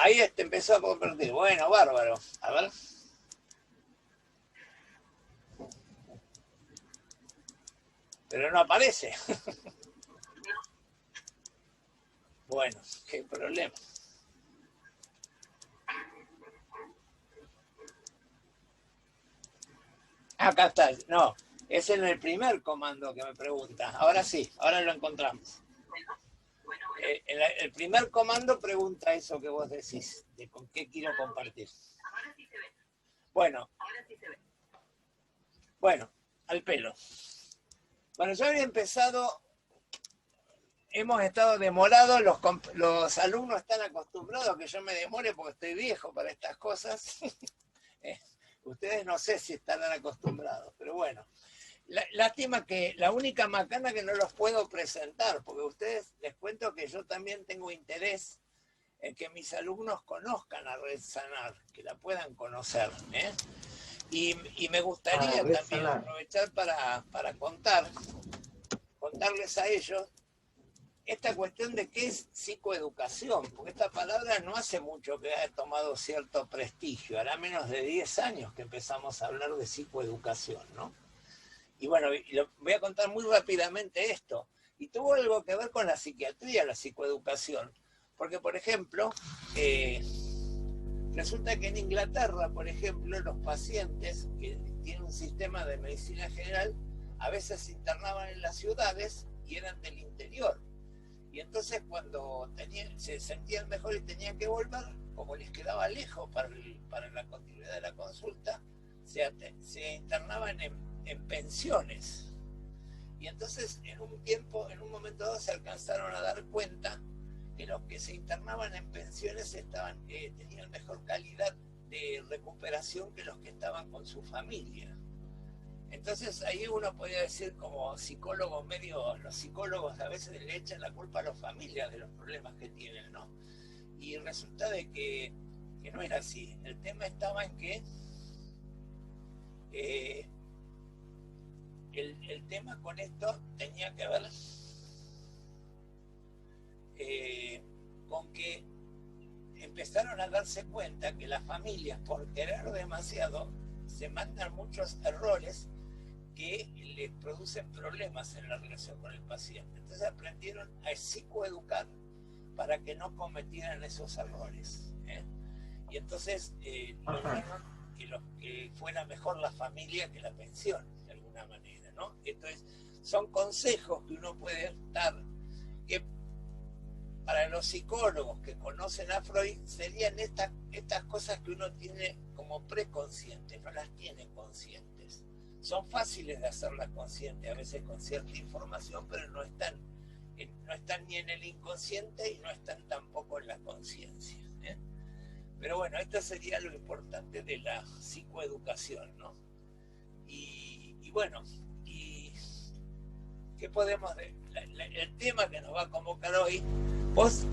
Ahí empezó a compartir. Bueno, bárbaro. A ver. Pero no aparece. Bueno, qué problema. Acá está. No, es en el primer comando que me pregunta. Ahora sí, ahora lo encontramos. El primer comando pregunta eso que vos decís, de con qué quiero compartir. Ahora sí se ve. Bueno. Ahora sí se ve. Bueno, al pelo. Bueno, yo había empezado, hemos estado demorados, los alumnos están acostumbrados a que yo me demore porque estoy viejo para estas cosas. Ustedes no sé si estarán acostumbrados, pero bueno. Lástima que la única macana que no los puedo presentar, porque ustedes, les cuento que yo también tengo interés en que mis alumnos conozcan a Red Sanar, que la puedan conocer, ¿eh? Y me gustaría también aprovechar para contarles a ellos esta cuestión de qué es psicoeducación, porque esta palabra no hace mucho que haya tomado cierto prestigio, hará menos de 10 años que empezamos a hablar de psicoeducación, ¿no? Y bueno, voy a contar muy rápidamente esto. Y tuvo algo que ver con la psiquiatría, la psicoeducación. Porque, por ejemplo, resulta que en Inglaterra, por ejemplo, los pacientes que tienen un sistema de medicina general, a veces se internaban en las ciudades y eran del interior. Y entonces cuando se sentían mejor y tenían que volver, como les quedaba lejos para la continuidad de la consulta, se internaban en pensiones. Y entonces en un momento dado se alcanzaron a dar cuenta que los que se internaban en pensiones tenían mejor calidad de recuperación que los que estaban con su familia. Entonces ahí uno podría decir como psicólogo medio, los psicólogos a veces le echan la culpa a las familias de los problemas que tienen, ¿no? Y resulta de que no era así. El tema estaba en que el tema con esto tenía que ver con que empezaron a darse cuenta que las familias, por querer demasiado, se mandan muchos errores que les producen problemas en la relación con el paciente. Entonces aprendieron a psicoeducar para que no cometieran esos errores, ¿eh? Y entonces lograron que fuera mejor la familia que la pensión, de alguna manera, ¿no? Entonces, son consejos que uno puede dar que para los psicólogos que conocen a Freud serían estas cosas que uno tiene como preconscientes, no las tiene conscientes. Son fáciles de hacerlas conscientes, a veces con cierta información, pero no están ni en el inconsciente y no están tampoco en la conciencia, ¿eh? Pero bueno, esto sería lo importante de la psicoeducación, ¿no? Y bueno, ¿qué podemos decir? El tema que nos va a convocar hoy, vos,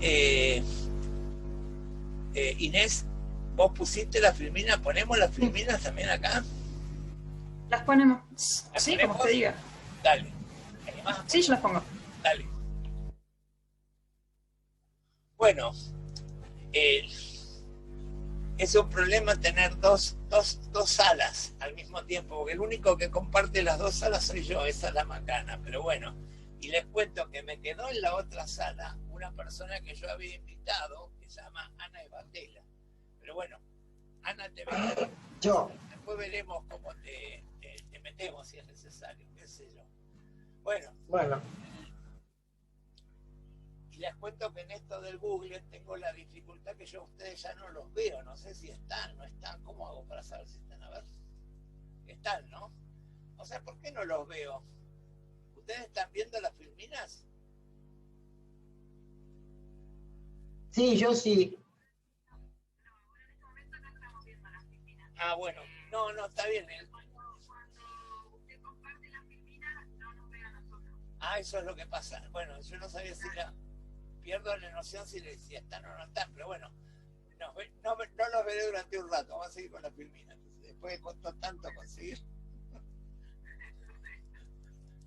Inés, vos pusiste la filmina, ¿ponemos las filminas también acá? Las ponemos. ¿Las sí, ponemos? Como usted diga. Dale. Sí, yo las pongo. Dale. Bueno, es un problema tener dos salas al mismo tiempo, porque el único que comparte las dos salas soy yo, esa es la macana, pero bueno. Y les cuento que me quedó en la otra sala una persona que yo había invitado, que se llama Ana Evatela. Pero bueno, Ana, te veremos. Yo. Después veremos cómo te metemos si es necesario, qué sé yo. Bueno. Y les cuento que en esto del Google tengo la dificultad que yo a ustedes ya no los veo. No sé si están, no están. ¿Cómo hago para saber si están? A ver. Están, ¿no? O sea, ¿por qué no los veo? ¿Ustedes están viendo las filminas? Sí, yo sí. Ah, bueno. No, está bien. Cuando usted comparte las filminas, no nos ve a nosotros. Ah, eso es lo que pasa. Bueno, yo no sabía si pierdo la noción si están o no están, pero bueno, no los veré durante un rato. Vamos a seguir con las filminas. Después de costó tanto conseguir,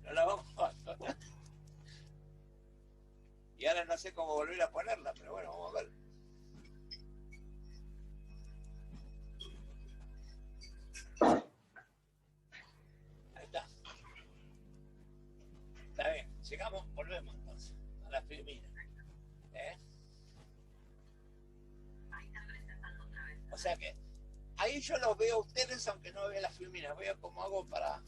no la vamos a abandonar. Y ahora no sé cómo volver a ponerla, pero bueno, vamos a ver. volvemos entonces a la Filmina. Ahí están presentando otra vez. O sea que ahí yo los veo a ustedes, aunque no vea la Filmina. Veo cómo hago para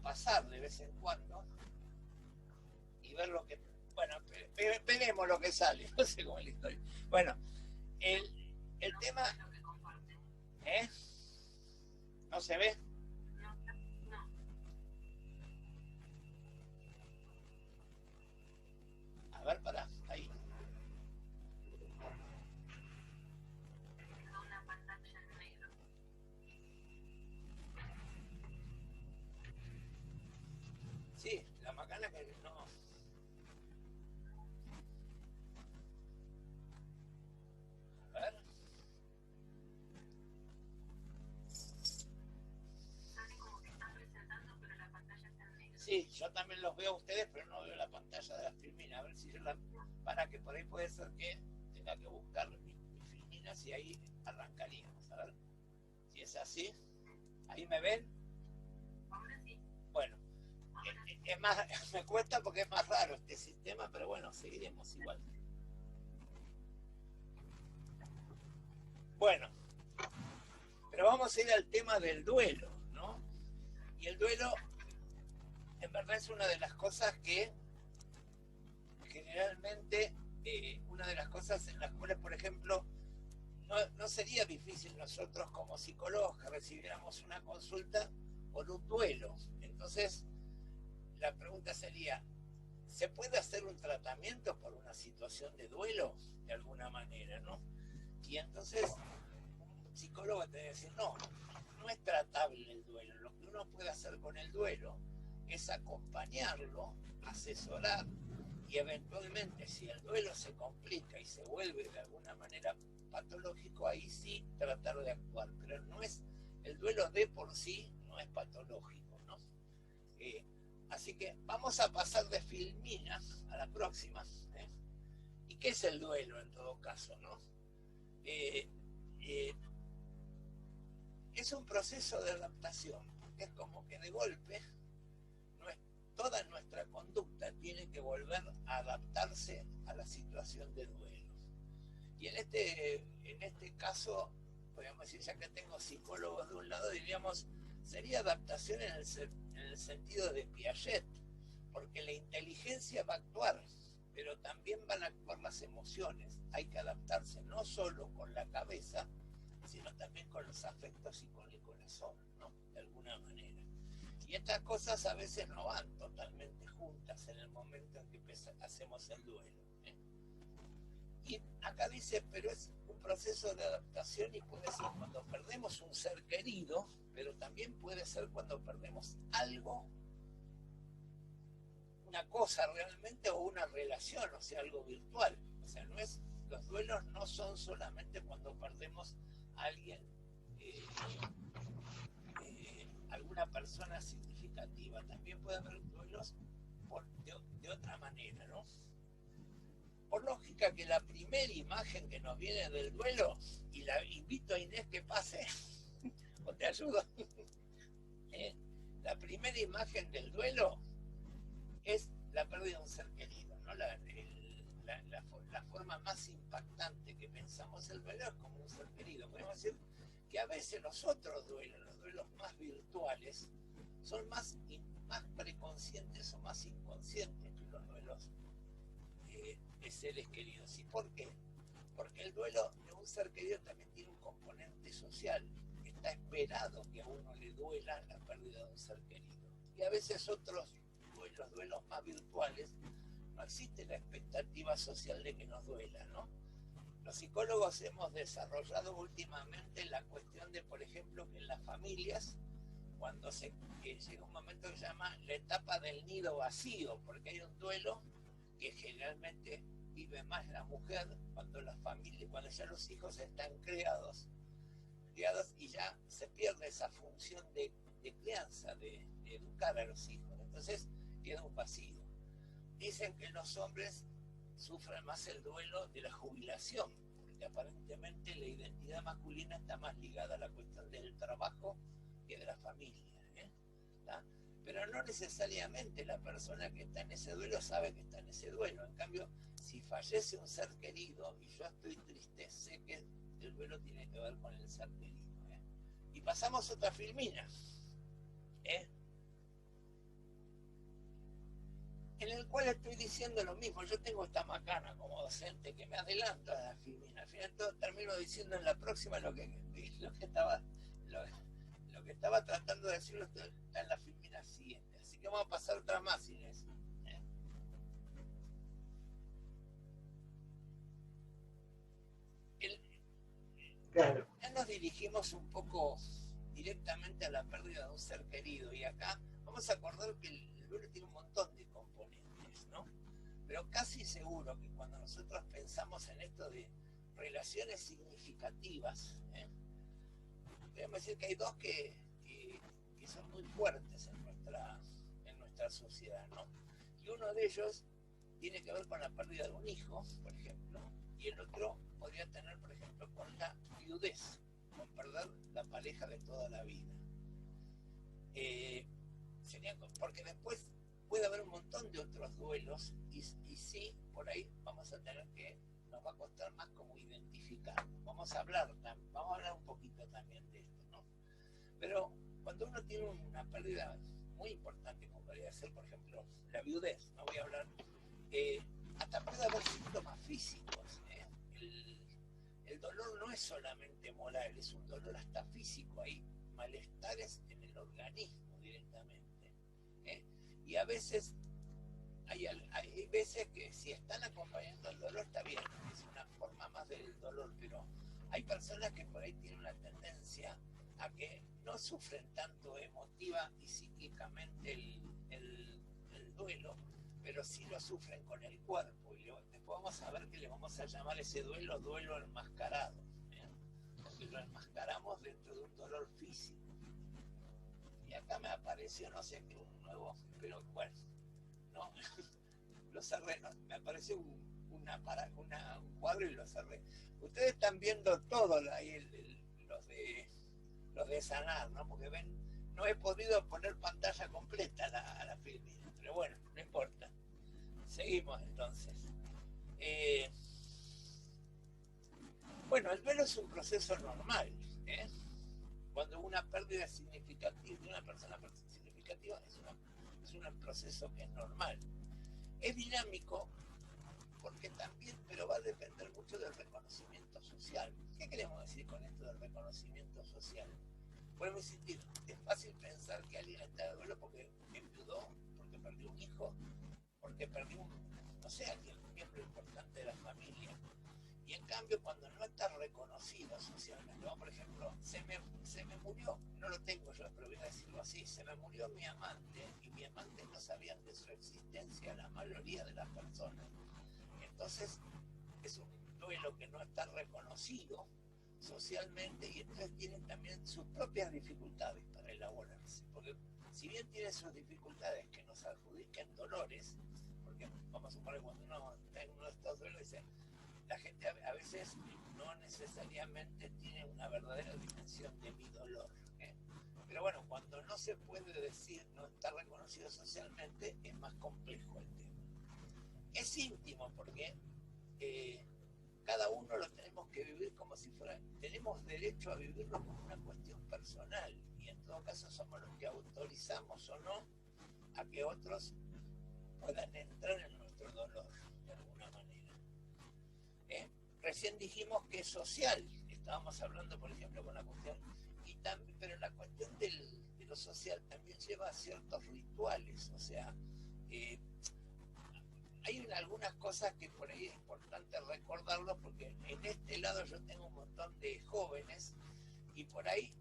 pasar de vez en cuando y ver lo que... Bueno, veremos lo que sale. No sé cómo es la historia. Bueno, el tema... ¿No se ve? No. A ver, pará, ahí. Una pantalla en negro. Sí, la macana que no... A ver. Sale como que están presentando, pero la pantalla está en negro. Sí, yo también los veo a ustedes, pero no veo la pantalla de la Filmina. A ver si yo la... Para que por ahí puede ser que tenga que buscar mi Filmina, si ahí arrancaríamos. A ver si es así. ¿Ahí me ven? Ahora sí. Bueno, es más, me cuesta porque es más raro este sistema, pero bueno, seguiremos igual. Bueno, pero vamos a ir al tema del duelo, ¿no? Y el duelo, en verdad, es una de las cosas que generalmente, una de las cosas en las cuales, por ejemplo, no sería difícil nosotros como psicólogos que recibiéramos una consulta por un duelo. Entonces, la pregunta sería, ¿se puede hacer un tratamiento por una situación de duelo? De alguna manera, ¿no? Y entonces, un psicólogo te debe decir, no es tratable el duelo. Lo que uno puede hacer con el duelo es acompañarlo, asesorar, y eventualmente, si el duelo se complica y se vuelve de alguna manera patológico, ahí sí tratar de actuar. Pero no es, el duelo de por sí no es patológico, ¿no? Así que vamos a pasar de Filmina a la próxima. ¿Y qué es el duelo en todo caso, no? Es un proceso de adaptación. Es como que de golpe toda nuestra conducta tiene que volver a adaptarse a la situación de duelo. Y en este caso, podríamos decir, ya que tengo psicólogos de un lado, diríamos, sería adaptación en el sentido de Piaget, porque la inteligencia va a actuar, pero también van a actuar las emociones. Hay que adaptarse no solo con la cabeza, sino también con los afectos y con el corazón, ¿no? De alguna manera. Y estas cosas a veces no van totalmente juntas en el momento en que hacemos el duelo. Y acá dice, pero es un proceso de adaptación y puede ser cuando perdemos un ser querido, pero también puede ser cuando perdemos algo, una cosa realmente o una relación, o sea, algo virtual. O sea, los duelos no son solamente cuando perdemos a alguien, alguna persona significativa. También puede haber duelos de otra manera, ¿no? Por lógica que la primera imagen que nos viene del duelo, y la invito a Inés que pase, o te ayudo, la primera imagen del duelo es la pérdida de un ser querido, ¿no? La forma más impactante que pensamos el duelo es como un ser querido. Podemos decir que a veces los otros duelos, los duelos más virtuales, son más preconscientes o más inconscientes que los duelos de seres queridos. ¿Y por qué? Porque el duelo de un ser querido también tiene un componente social. Está esperado que a uno le duela la pérdida de un ser querido. Y a veces los duelos más virtuales, no existe la expectativa social de que nos duela, ¿no? Los psicólogos hemos desarrollado últimamente la cuestión de, por ejemplo, que en las familias, cuando llega un momento que se llama la etapa del nido vacío, porque hay un duelo que generalmente vive más la mujer cuando cuando ya los hijos están criados y ya se pierde esa función de crianza, de educar a los hijos. Entonces queda un vacío. Dicen que los hombres sufren más el duelo de la jubilación, porque aparentemente la identidad masculina está más ligada a la cuestión del trabajo que de la familia. pero no necesariamente la persona que está en ese duelo sabe que está en ese duelo. En cambio, si fallece un ser querido y yo estoy triste, sé que el duelo tiene que ver con el ser querido. Y pasamos a otra filmina, en el cual estoy diciendo lo mismo. Yo tengo esta macana como docente que me adelanto a la filmina. Al final todo termino diciendo en la próxima lo que estaba tratando de decirlo está en la filmina siguiente. Así que vamos a pasar otra más, Inés. Claro. Ya nos dirigimos un poco directamente a la pérdida de un ser querido, y acá vamos a acordar que el duelo tiene un montón de componentes, ¿no? Pero casi seguro que cuando nosotros pensamos en esto de relaciones significativas, debemos decir que hay dos que son muy fuertes en nuestra sociedad, ¿no? Y uno de ellos tiene que ver con la pérdida de un hijo, por ejemplo, y el otro podría tener, por ejemplo, con la viudez, con perder la pareja de toda la vida. Porque después puede haber un montón de otros duelos y sí, por ahí vamos a tener que, nos va a costar más como identificarlo. Vamos a hablar un poquito también de esto, ¿no? Pero cuando uno tiene una pérdida muy importante, como podría ser, por ejemplo, la viudez, no voy a hablar, hasta puede haber síntomas físicos. El dolor no es solamente moral, es un dolor hasta físico, hay malestares en el organismo directamente. Y a veces hay veces que si están acompañando el dolor está bien, es una forma más del dolor, pero hay personas que por ahí tienen una tendencia a que no sufren tanto emotiva y psíquicamente el duelo, pero sí lo sufren con el cuerpo, y después vamos a ver que le vamos a llamar ese duelo enmascarado, porque lo enmascaramos dentro de un dolor físico. Y acá me apareció, no sé qué, un nuevo, pero bueno, no, lo cerré, no, me apareció un cuadro y lo cerré. Ustedes están viendo todo ahí, los de sanar, ¿no? Porque ven, no he podido poner pantalla completa a la filmina, pero bueno, no importa. Seguimos entonces. Bueno, el duelo es un proceso normal, Cuando una pérdida significativa de una persona significativa es un proceso que es normal. Es dinámico porque también, pero va a depender mucho del reconocimiento social. ¿Qué queremos decir con esto del reconocimiento social? Podemos insistir, es fácil pensar que alguien está de duelo porque enviudó, porque perdió un hijo, porque perdió no sé, un miembro importante de la familia. Y en cambio, cuando no está reconocido socialmente, ¿no? Por ejemplo, se me murió, no lo tengo yo, pero voy a decirlo así, se me murió mi amante, y mi amante no sabían de su existencia la mayoría de las personas. Entonces, es un duelo que no está reconocido socialmente, y entonces tienen también sus propias dificultades para elaborarse. Porque si bien tiene sus dificultades que nos adjudiquen dolores, porque vamos a suponer cuando uno está en uno de estos duelos, dice, la gente a veces no necesariamente tiene una verdadera dimensión de mi dolor. Pero bueno, cuando no se puede decir, no está reconocido socialmente, es más complejo el tema. Es íntimo porque cada uno lo tenemos que vivir como si fuera, tenemos derecho a vivirlo como una cuestión personal, y en todo caso somos los que autorizamos o no a que otros puedan entrar en nuestro dolor de alguna manera. Recién dijimos que es social, estábamos hablando por ejemplo con la cuestión, pero la cuestión de lo social también lleva a ciertos rituales, o sea, hay algunas cosas que por ahí es importante recordarlo, porque en este lado yo tengo un montón de jóvenes y por ahí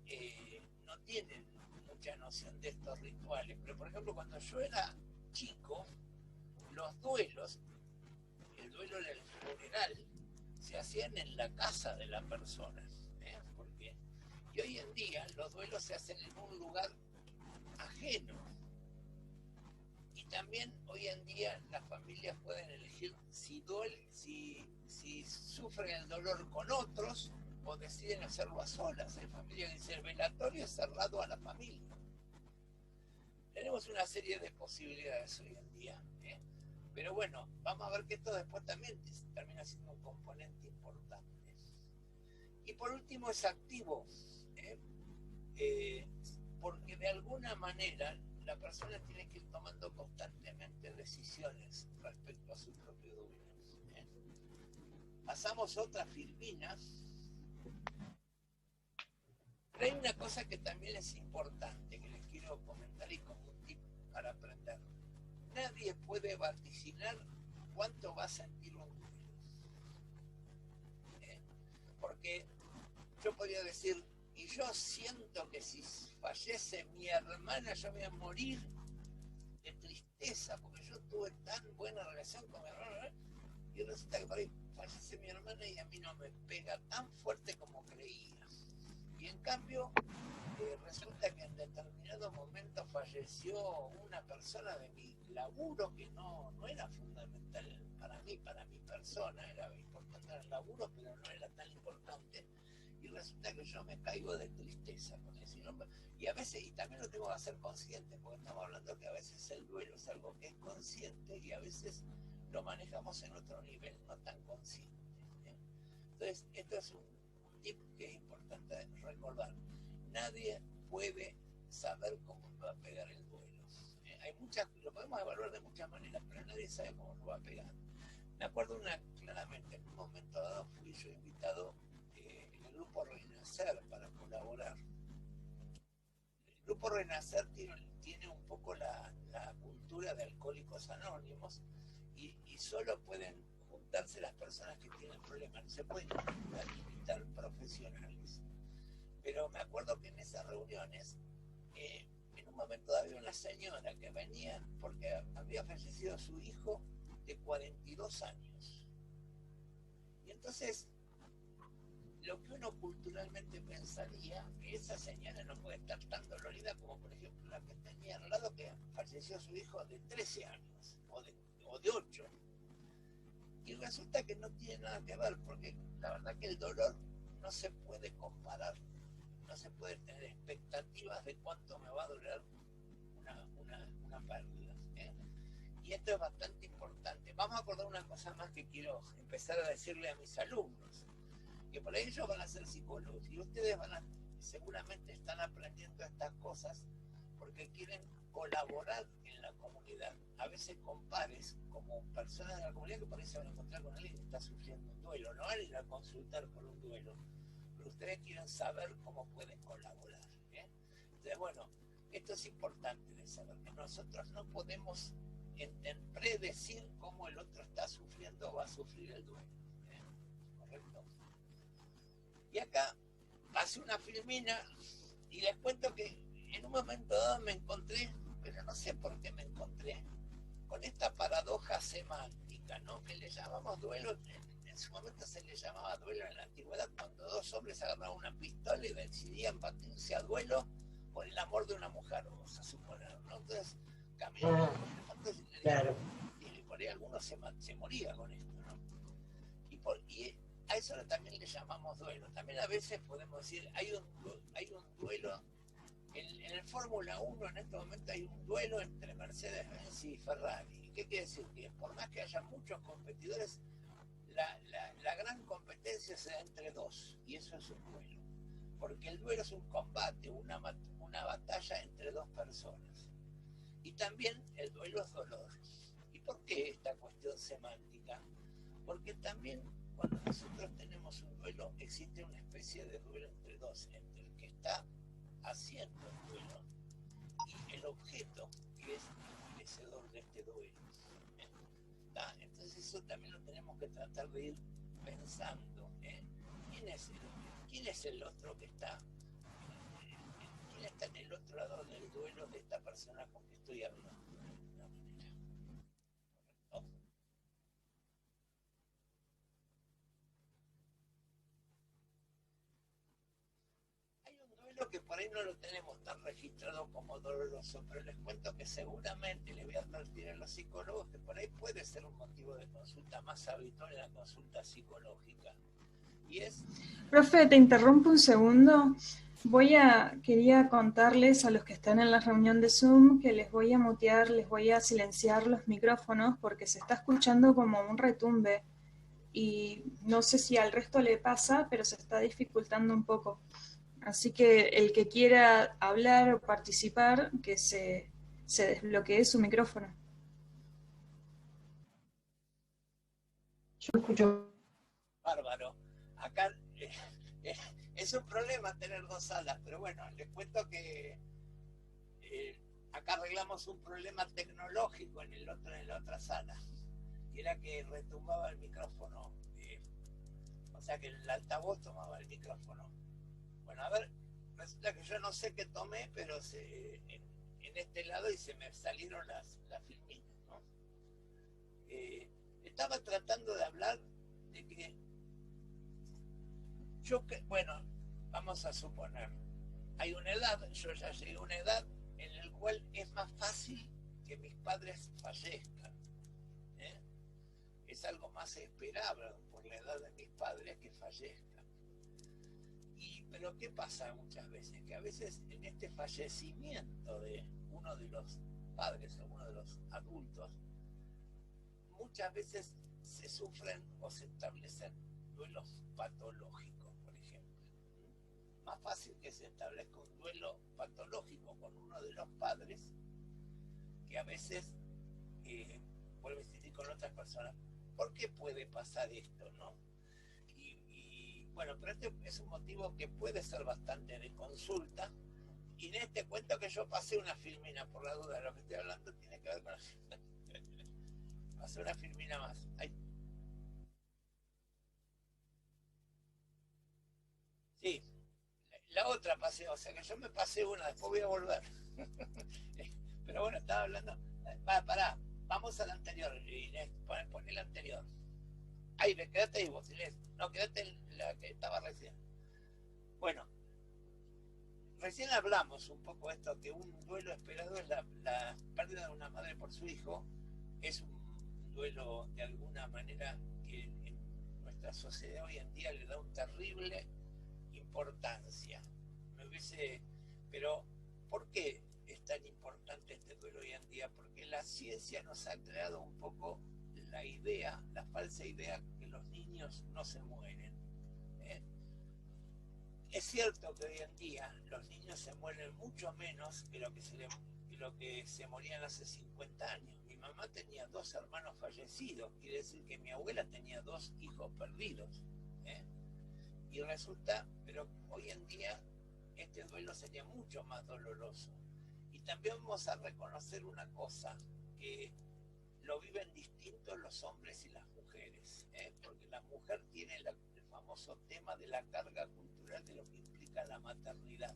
no tienen mucha noción de estos rituales, pero por ejemplo cuando yo era chico, los duelos, el duelo del funeral, se hacían en la casa de la persona, porque y hoy en día los duelos se hacen en un lugar ajeno. Y también hoy en día las familias pueden elegir si sufren el dolor con otros o deciden hacerlo a solas. Hay familias que dicen el velatorio es cerrado a la familia. Tenemos una serie de posibilidades hoy en día, ¿eh? Pero bueno, vamos a ver que esto después también termina siendo un componente importante. Y por último es activo, ¿eh? Porque de alguna manera la persona tiene que ir tomando constantemente decisiones respecto a su propio duelo, ¿eh? Pasamos a otra filmina. Pero hay una cosa que también es importante, que les quiero comentar y como un tip para aprender. Nadie puede vaticinar cuánto va a sentir un duelo. Porque yo podría decir, y yo siento que si fallece mi hermana yo voy a morir de tristeza, porque yo tuve tan buena relación con mi hermana, y resulta que por ahí fallece mi hermana y a mí no me pega tan fuerte como creía. Y en cambio, resulta que en determinado momento falleció una persona de mi laburo que no era fundamental para mí, para mi persona, era importante el laburo, pero no era tan importante. Y resulta que yo me caigo de tristeza con eso. Y a veces, y también lo tengo que hacer consciente, porque estamos hablando que a veces el duelo es algo que es consciente y a veces lo manejamos en otro nivel, no tan consciente, ¿eh? Entonces, esto es un tip que es importante recordar. Nadie puede saber cómo va a pegar el duelo. Hay muchas, lo podemos evaluar de muchas maneras, pero nadie sabe cómo lo va a pegar. Me acuerdo claramente, en un momento dado fui yo invitado en el grupo Renacer para colaborar. El grupo Renacer tiene un poco la cultura de Alcohólicos Anónimos y solo pueden juntarse las personas que tienen problemas, no se pueden invitar profesionales. Pero me acuerdo que en esas reuniones, en un momento había una señora que venía porque había fallecido su hijo de 42 años. Y entonces, lo que uno culturalmente pensaría, que esa señora no puede estar tan dolorida como, por ejemplo, la que tenía al lado, que falleció su hijo de 13 años, o de 8. Y resulta que no tiene nada que ver, porque la verdad que el dolor no se puede comparar. No se puede tener expectativas de cuánto me va a doler una pérdida, ¿eh? Y esto es bastante importante. Vamos a acordar una cosa más que quiero empezar a decirle a mis alumnos, que por ahí ellos van a ser psicólogos y ustedes seguramente están aprendiendo estas cosas porque quieren colaborar en la comunidad. A veces con pares, como personas de la comunidad que por ahí se van a encontrar con alguien que está sufriendo un duelo, no van a ir a consultar por un duelo, pero ustedes quieren saber cómo pueden colaborar, ¿eh? Entonces, bueno, esto es importante de saber, que nosotros no podemos predecir cómo el otro está sufriendo o va a sufrir el duelo, ¿eh? ¿Correcto? Y acá pasé una filmina y les cuento que en un momento dado me encontré, pero no sé por qué me encontré, con esta paradoja semántica, ¿no? Que le llamamos duelo. En su momento se le llamaba duelo en la antigüedad, cuando dos hombres agarraban una pistola y decidían batirse a duelo por el amor de una mujer, vamos a suponer, ¿no? Entonces caminaban claro. Y por ahí algunos se moría con esto, ¿no? Y a eso también le llamamos duelo. También a veces podemos decir, hay un duelo. En el Fórmula 1 en este momento hay un duelo entre Mercedes-Benz y Ferrari. ¿Qué quiere decir? Que por más que haya muchos competidores, la gran competencia se da entre dos, y eso es un duelo. Porque el duelo es un combate, una batalla entre dos personas. Y también el duelo es dolor. ¿Y por qué esta cuestión semántica? Porque también cuando nosotros tenemos un duelo, existe una especie de duelo entre dos, entre el que está haciendo el duelo y el objeto que es el merecedor de este duelo. Entonces eso también lo tenemos que tratar de ir pensando, ¿eh? ¿Quién es el otro que está? ¿Quién está en el otro lado del duelo de esta persona con que estoy hablando? De alguna manera. ¿Correcto? Hay un duelo que por ahí no lo tenemos tan registrado como doloroso, pero les cuento que seguramente le voy a advertir a los psicólogos que por ahí puede ser un motivo de consulta más habitual en la consulta psicológica. Y es... Profe, te interrumpo un segundo. Quería contarles a los que están en la reunión de Zoom que les voy a mutear, les voy a silenciar los micrófonos porque se está escuchando como un retumbe y no sé si al resto le pasa, pero se está dificultando un poco. Así que el que quiera hablar o participar, que se desbloquee su micrófono. Yo escucho. Bárbaro. Acá es un problema tener dos salas, pero bueno, les cuento que acá arreglamos un problema tecnológico en la otra sala. Y era que retumbaba el micrófono. O sea que el altavoz tomaba el micrófono. Bueno, a ver, resulta que yo no sé qué tomé, pero en este lado y se me salieron las filminas, ¿no? Estaba tratando de hablar de que bueno, vamos a suponer, hay una edad, yo ya llegué a una edad en la cual es más fácil que mis padres fallezcan. Es algo más esperable por la edad de mis padres que fallezcan. Pero ¿qué pasa muchas veces? Que a veces en este fallecimiento de uno de los padres o uno de los adultos, muchas veces se sufren o se establecen duelos patológicos, por ejemplo. Más fácil que se establezca un duelo patológico con uno de los padres que a veces vuelve a existir con otras personas. ¿Por qué puede pasar esto, no? Bueno, pero este es un motivo que puede ser bastante de consulta. Y en este cuento que yo pasé una filmina, por la duda de lo que estoy hablando, tiene que ver con la filmina. Pasé una filmina más. Ahí. Sí, la otra pasé, o sea que yo me pasé una, después voy a volver. Pero bueno, estaba hablando. Pará, vamos a la anterior, Inés, poné la anterior. Ahí, quédate ahí vos, Inés. No, quédate en la que estaba recién. Bueno, recién hablamos un poco de esto, que un duelo esperado es la pérdida de una madre por su hijo. Es un duelo de alguna manera que en nuestra sociedad hoy en día le da una terrible importancia. Pero, ¿por qué es tan importante este duelo hoy en día? Porque la ciencia nos ha creado un poco la idea, la falsa idea que los niños no se mueren. Es cierto que hoy en día los niños se mueren mucho menos que lo que se morían hace 50 años. Mi mamá tenía 2 hermanos fallecidos, quiere decir que mi abuela tenía 2 hijos perdidos. Y resulta, pero hoy en día este duelo sería mucho más doloroso. Y también vamos a reconocer una cosa, que lo viven distintos los hombres y las mujeres, porque la mujer tiene el famoso tema de la carga cultural de lo que implica la maternidad.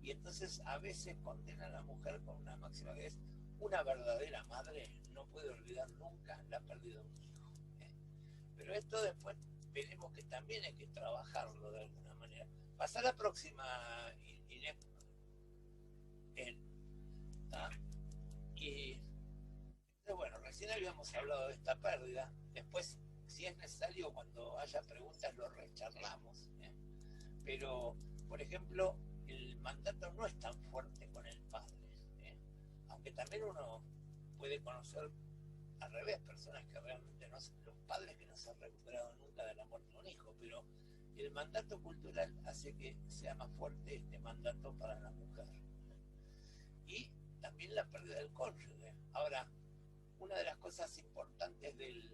Y entonces a veces condenan a la mujer con una máxima que es: una verdadera madre no puede olvidar nunca la pérdida de un hijo. Pero esto después veremos que también hay que trabajarlo de alguna manera. Pasa a la próxima, Inés. Y bueno, recién habíamos hablado de esta pérdida. Después, si es necesario, cuando haya preguntas lo recharlamos. Pero, por ejemplo, el mandato no es tan fuerte con el padre. Aunque también uno puede conocer al revés, personas que realmente no, los padres que no se han recuperado nunca de la muerte de un hijo, pero el mandato cultural hace que sea más fuerte este mandato para la mujer. Y también la pérdida del cónyuge. Ahora, una de las cosas importantes de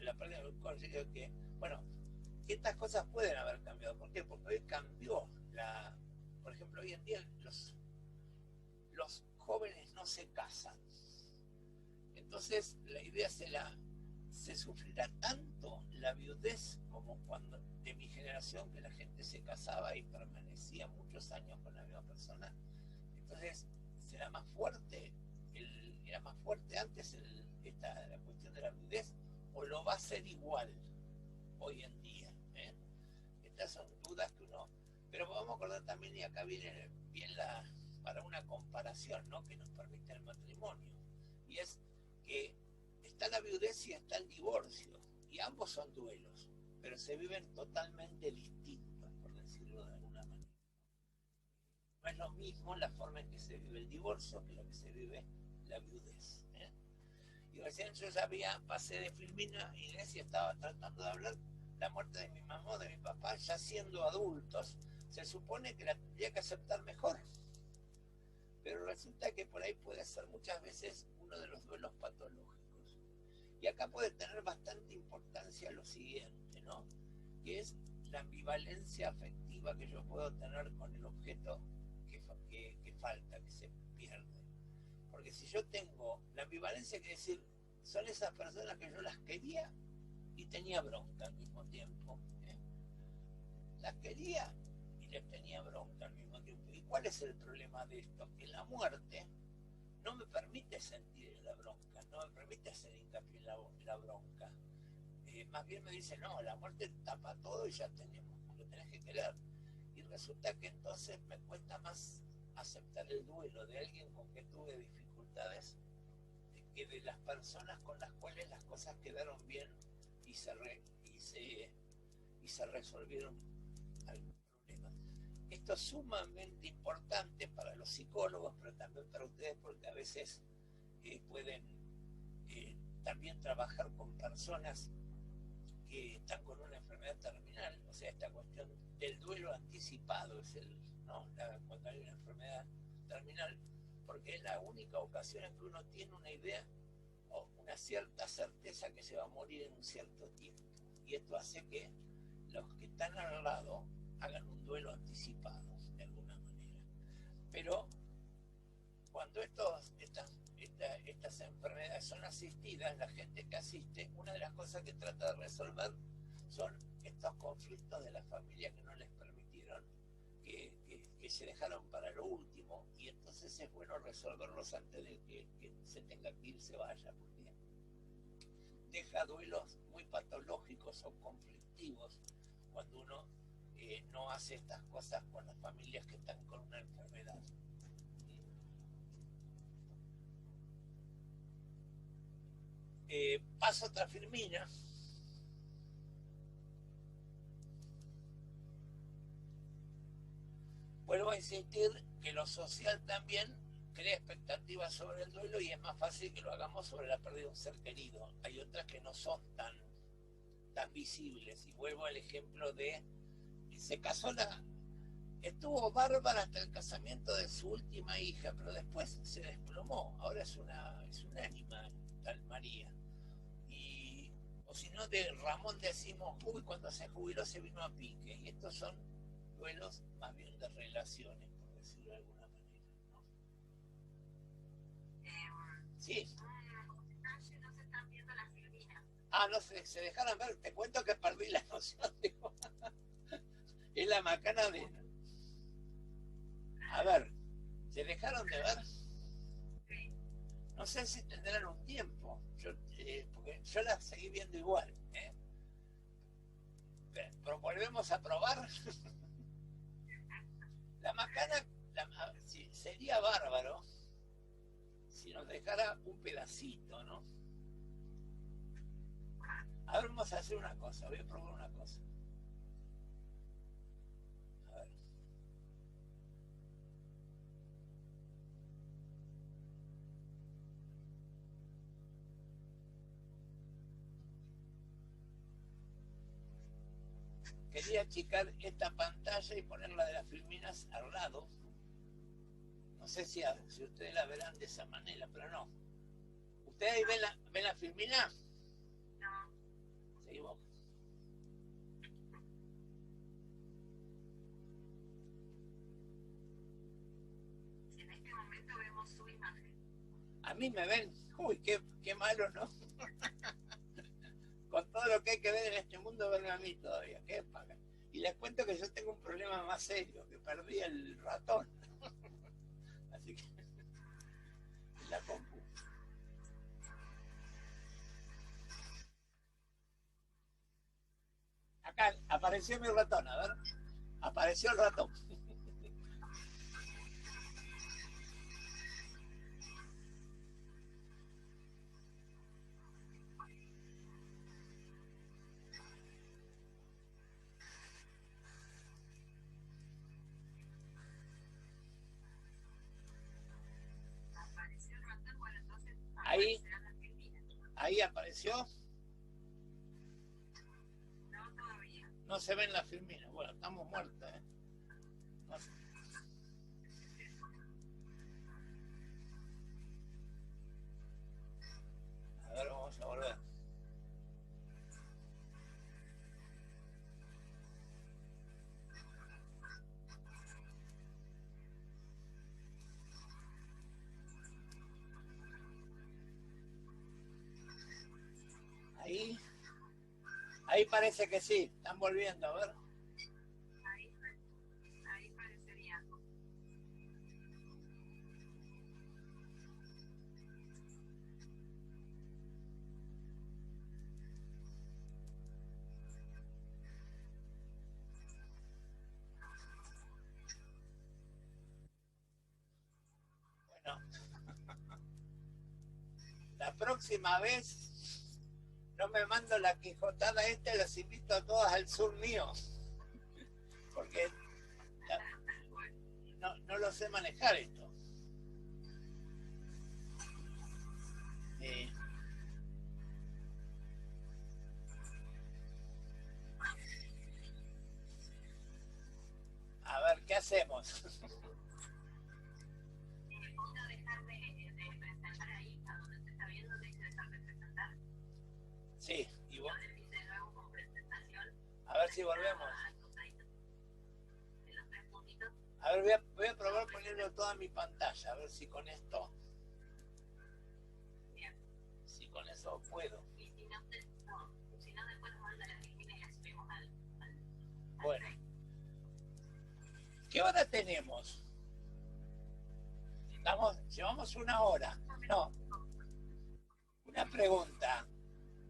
la pérdida del cónyuge es que, bueno, estas cosas pueden haber cambiado. ¿Por qué? Porque hoy cambió por ejemplo, hoy en día los jóvenes no se casan. Entonces, la idea se sufrirá tanto la viudez como cuando de mi generación, que la gente se casaba y permanecía muchos años con la misma persona. Entonces, será más fuerte, era más fuerte antes la cuestión de la viudez, o lo va a ser igual hoy en día. Estas son dudas que uno... Pero vamos a acordar también, y acá viene bien para una comparación, ¿no?, que nos permite el matrimonio, y es que está la viudez y está el divorcio, y ambos son duelos, pero se viven totalmente distintos, por decirlo de alguna manera. lo mismo la forma en que se vive el divorcio que lo que se vive la viudez. Y recién yo ya pasé de Filmina, Inés, y estaba tratando de hablar la muerte de mi mamá o de mi papá, ya siendo adultos. Se supone que la tendría que aceptar mejor. Pero resulta que por ahí puede ser muchas veces uno de los duelos patológicos. Y acá puede tener bastante importancia lo siguiente, ¿no? Que es la ambivalencia afectiva que yo puedo tener con el objeto que falta, que se pierde. Porque si yo tengo la ambivalencia, quiere decir, son esas personas que yo las quería y tenía bronca al mismo tiempo. Las quería y les tenía bronca al mismo tiempo. ¿Y cuál es el problema de esto? Que la muerte no me permite sentir la bronca, no me permite hacer hincapié en la bronca. Más bien me dice, no, la muerte tapa todo y ya lo tenés que querer. Y resulta que entonces me cuesta más aceptar el duelo de alguien con que tuve dificultades que de las personas con las cuales las cosas quedaron bien y se resolvieron algún problema. Esto es sumamente importante para los psicólogos, pero también para ustedes, porque a veces pueden también trabajar con personas que están con una enfermedad terminal. O sea, esta cuestión del duelo anticipado es cuando hay una enfermedad terminal, porque es la única ocasión en que uno tiene una idea o una cierta certeza que se va a morir en un cierto tiempo. Y esto hace que los que están al lado hagan un duelo anticipado, de alguna manera. Pero cuando estas enfermedades son asistidas, la gente que asiste, una de las cosas que trata de resolver son estos conflictos de la familia que no les permitieron, que se dejaron para lo último, y entonces es bueno resolverlos antes de que se tenga que ir, se vaya, porque deja duelos muy patológicos o conflictivos cuando uno no hace estas cosas con las familias que están con una enfermedad. Paso otra Filmina. Vuelvo a insistir que lo social también crea expectativas sobre el duelo y es más fácil que lo hagamos sobre la pérdida de un ser querido. Hay otras que no son tan visibles. Y vuelvo al ejemplo de, se casó estuvo bárbara hasta el casamiento de su última hija, pero después se desplomó. Ahora es un ánima, tal María. O si no, de Ramón decimos, uy, cuando se jubiló se vino a pique. Y estos son duelos más bien de relaciones, por decirlo de alguna manera, ¿no? Sí. No se están viendo las Filminas. No sé, se dejaron ver. Te cuento que perdí la noción. Es la macana de... A ver, ¿se dejaron de ver? No sé si tendrán un tiempo, porque yo las seguí viendo igual. Pero volvemos a probar. La macana sería bárbaro si nos dejara un pedacito, ¿no? A ver, vamos a hacer una cosa, voy a probar una cosa. A ver. Quería achicar esta pantalla y ponerla de las Filminas al lado. No sé si ustedes la verán de esa manera, pero no. ¿Ustedes ahí ven la Filmina? No. Seguimos. En este momento vemos su imagen. A mí me ven. Uy, qué malo, ¿no? Con todo lo que hay que ver en este mundo, verme a mí todavía. ¿Qué paga? Y les cuento que yo tengo un problema más serio, que perdí el ratón. Así que la compu. Acá apareció mi ratón, a ver. Apareció el ratón. ahí apareció. No, todavía. No se ven las filminas. Bueno, estamos muertos, ¿eh? No sé. A ver, vamos a volver. Ahí parece que sí, están volviendo, a ver. Ahí parecería. Bueno, la próxima vez no me mando la quijotada esta, los invito a todas al Zoom mío, porque no lo sé manejar esto. A ver, ¿qué hacemos? ¿Puedo dejar de presentar ahí, a donde se está viendo, de dejar de presentar? Sí, y vos. De nuevo con presentación. A ver si volvemos. De los 3 puntitos. A ver, voy a probar poniendo toda mi pantalla, a ver si con esto. Bien. Si con eso puedo. Y si no, después nos manda la Argentina y la subimos al Bueno. ¿Qué hora tenemos? Llevamos 1 hora. No. Una pregunta.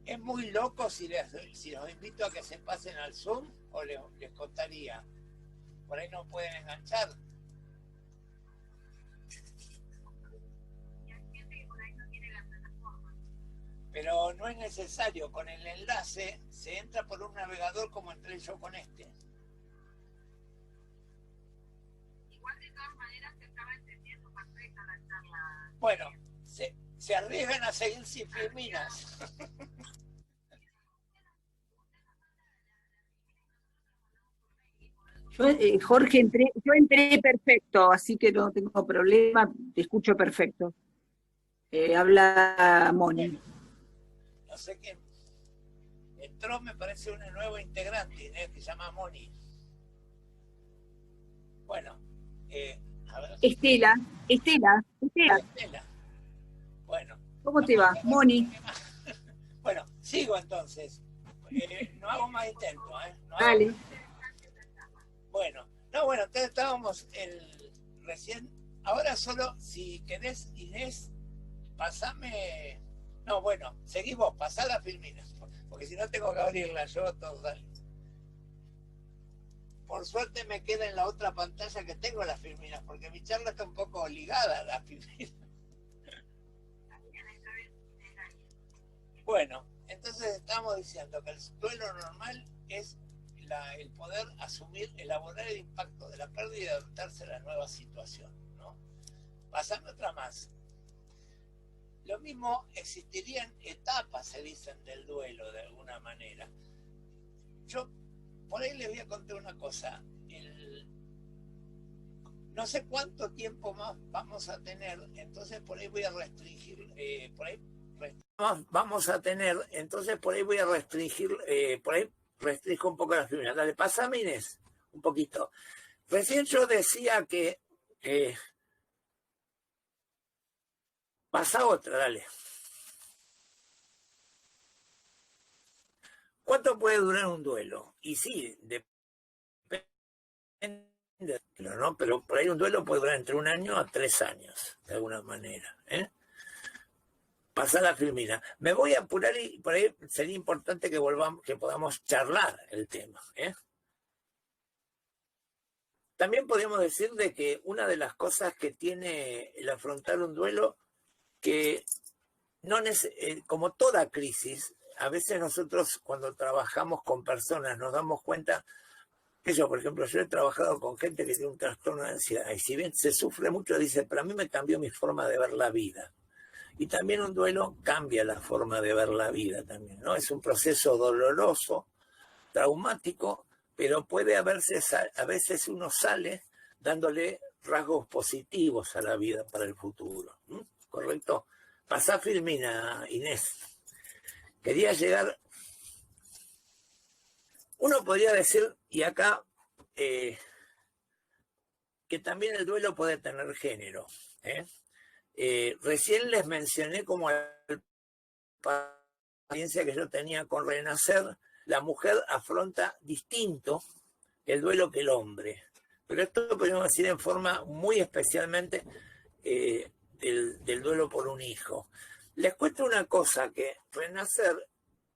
¿Es muy loco si los invito a que se pasen al Zoom o les contaría? Por ahí no pueden enganchar. Y hay gente que por ahí no tiene la plataforma. Pero no es necesario. Con el enlace se entra por un navegador como entré yo con este. Igual de todas maneras se estaba entendiendo perfecto la charla. Bueno, se arriesgan a seguir sin filminas. Jorge, yo entré perfecto, así que no tengo problema, te escucho perfecto. Habla Moni. Bueno, no sé quién. Entró, me parece, una nueva integrante, que se llama Moni. Bueno, a ver. Estela. Estela. Bueno. ¿Cómo te va, Moni? Bueno, sigo entonces. No hago más intentos, No Dale. Bueno, entonces estábamos recién. Ahora solo, si querés, Inés, pasame. No, bueno, seguí vos, pasá la filmina, porque si no tengo que abrirla yo, todo, dale. Por suerte me queda en la otra pantalla que tengo las filminas, porque mi charla está un poco ligada a las filminas. Bueno, entonces estamos diciendo que el duelo normal es el poder asumir, elaborar el impacto de la pérdida y adaptarse a la nueva situación, ¿no? Pasando otra más. Lo mismo, existirían etapas, se dicen, del duelo, de alguna manera. Yo por ahí les voy a contar una cosa. No sé cuánto tiempo más vamos a tener, entonces por ahí voy a restringir, vamos a tener, entonces por ahí voy a restringir, por ahí restringo un poco las filminas. Dale, pásame, Inés, un poquito. Recién yo decía que pasa otra, dale. ¿Cuánto puede durar un duelo? Y sí, depende, ¿no? Pero por ahí un duelo puede durar entre 1 año a 3 años, de alguna manera, Pasar la filmina. Me voy a apurar y por ahí sería importante que podamos charlar el tema, También podríamos decir de que una de las cosas que tiene el afrontar un duelo, que como toda crisis, a veces nosotros cuando trabajamos con personas nos damos cuenta, por ejemplo, yo he trabajado con gente que tiene un trastorno de ansiedad y si bien se sufre mucho, dice, para mí me cambió mi forma de ver la vida. Y también un duelo cambia la forma de ver la vida también, ¿no? Es un proceso doloroso, traumático, pero puede a veces uno sale dándole rasgos positivos a la vida para el futuro. ¿Correcto? Pasá, Filmina, Inés. Quería llegar... Uno podría decir, y acá, que también el duelo puede tener género. Recién les mencioné como la experiencia que yo tenía con Renacer, la mujer afronta distinto el duelo que el hombre. Pero esto lo podemos decir en forma muy especialmente del duelo por un hijo. Les cuento una cosa, que Renacer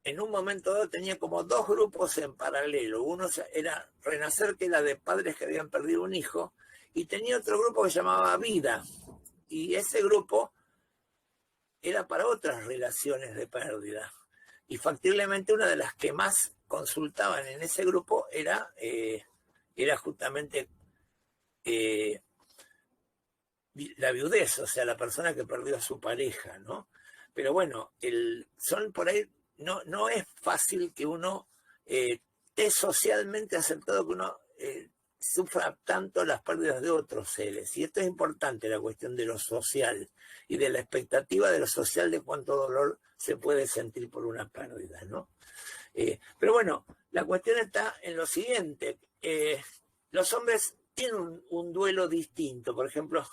en un momento dado tenía como dos grupos en paralelo. Uno era Renacer, que era de padres que habían perdido un hijo, y tenía otro grupo que se llamaba Vida. Y ese grupo era para otras relaciones de pérdida. Y factiblemente una de las que más consultaban en ese grupo era justamente la viudez, o sea, la persona que perdió a su pareja, ¿no? Pero bueno, son por ahí, no es fácil que uno esté socialmente aceptado, que uno sufra tanto las pérdidas de otros seres. Y esto es importante, la cuestión de lo social y de la expectativa de lo social, de cuánto dolor se puede sentir por una pérdida, ¿no? Pero bueno, la cuestión está en lo siguiente. Los hombres tienen un duelo distinto. Por ejemplo,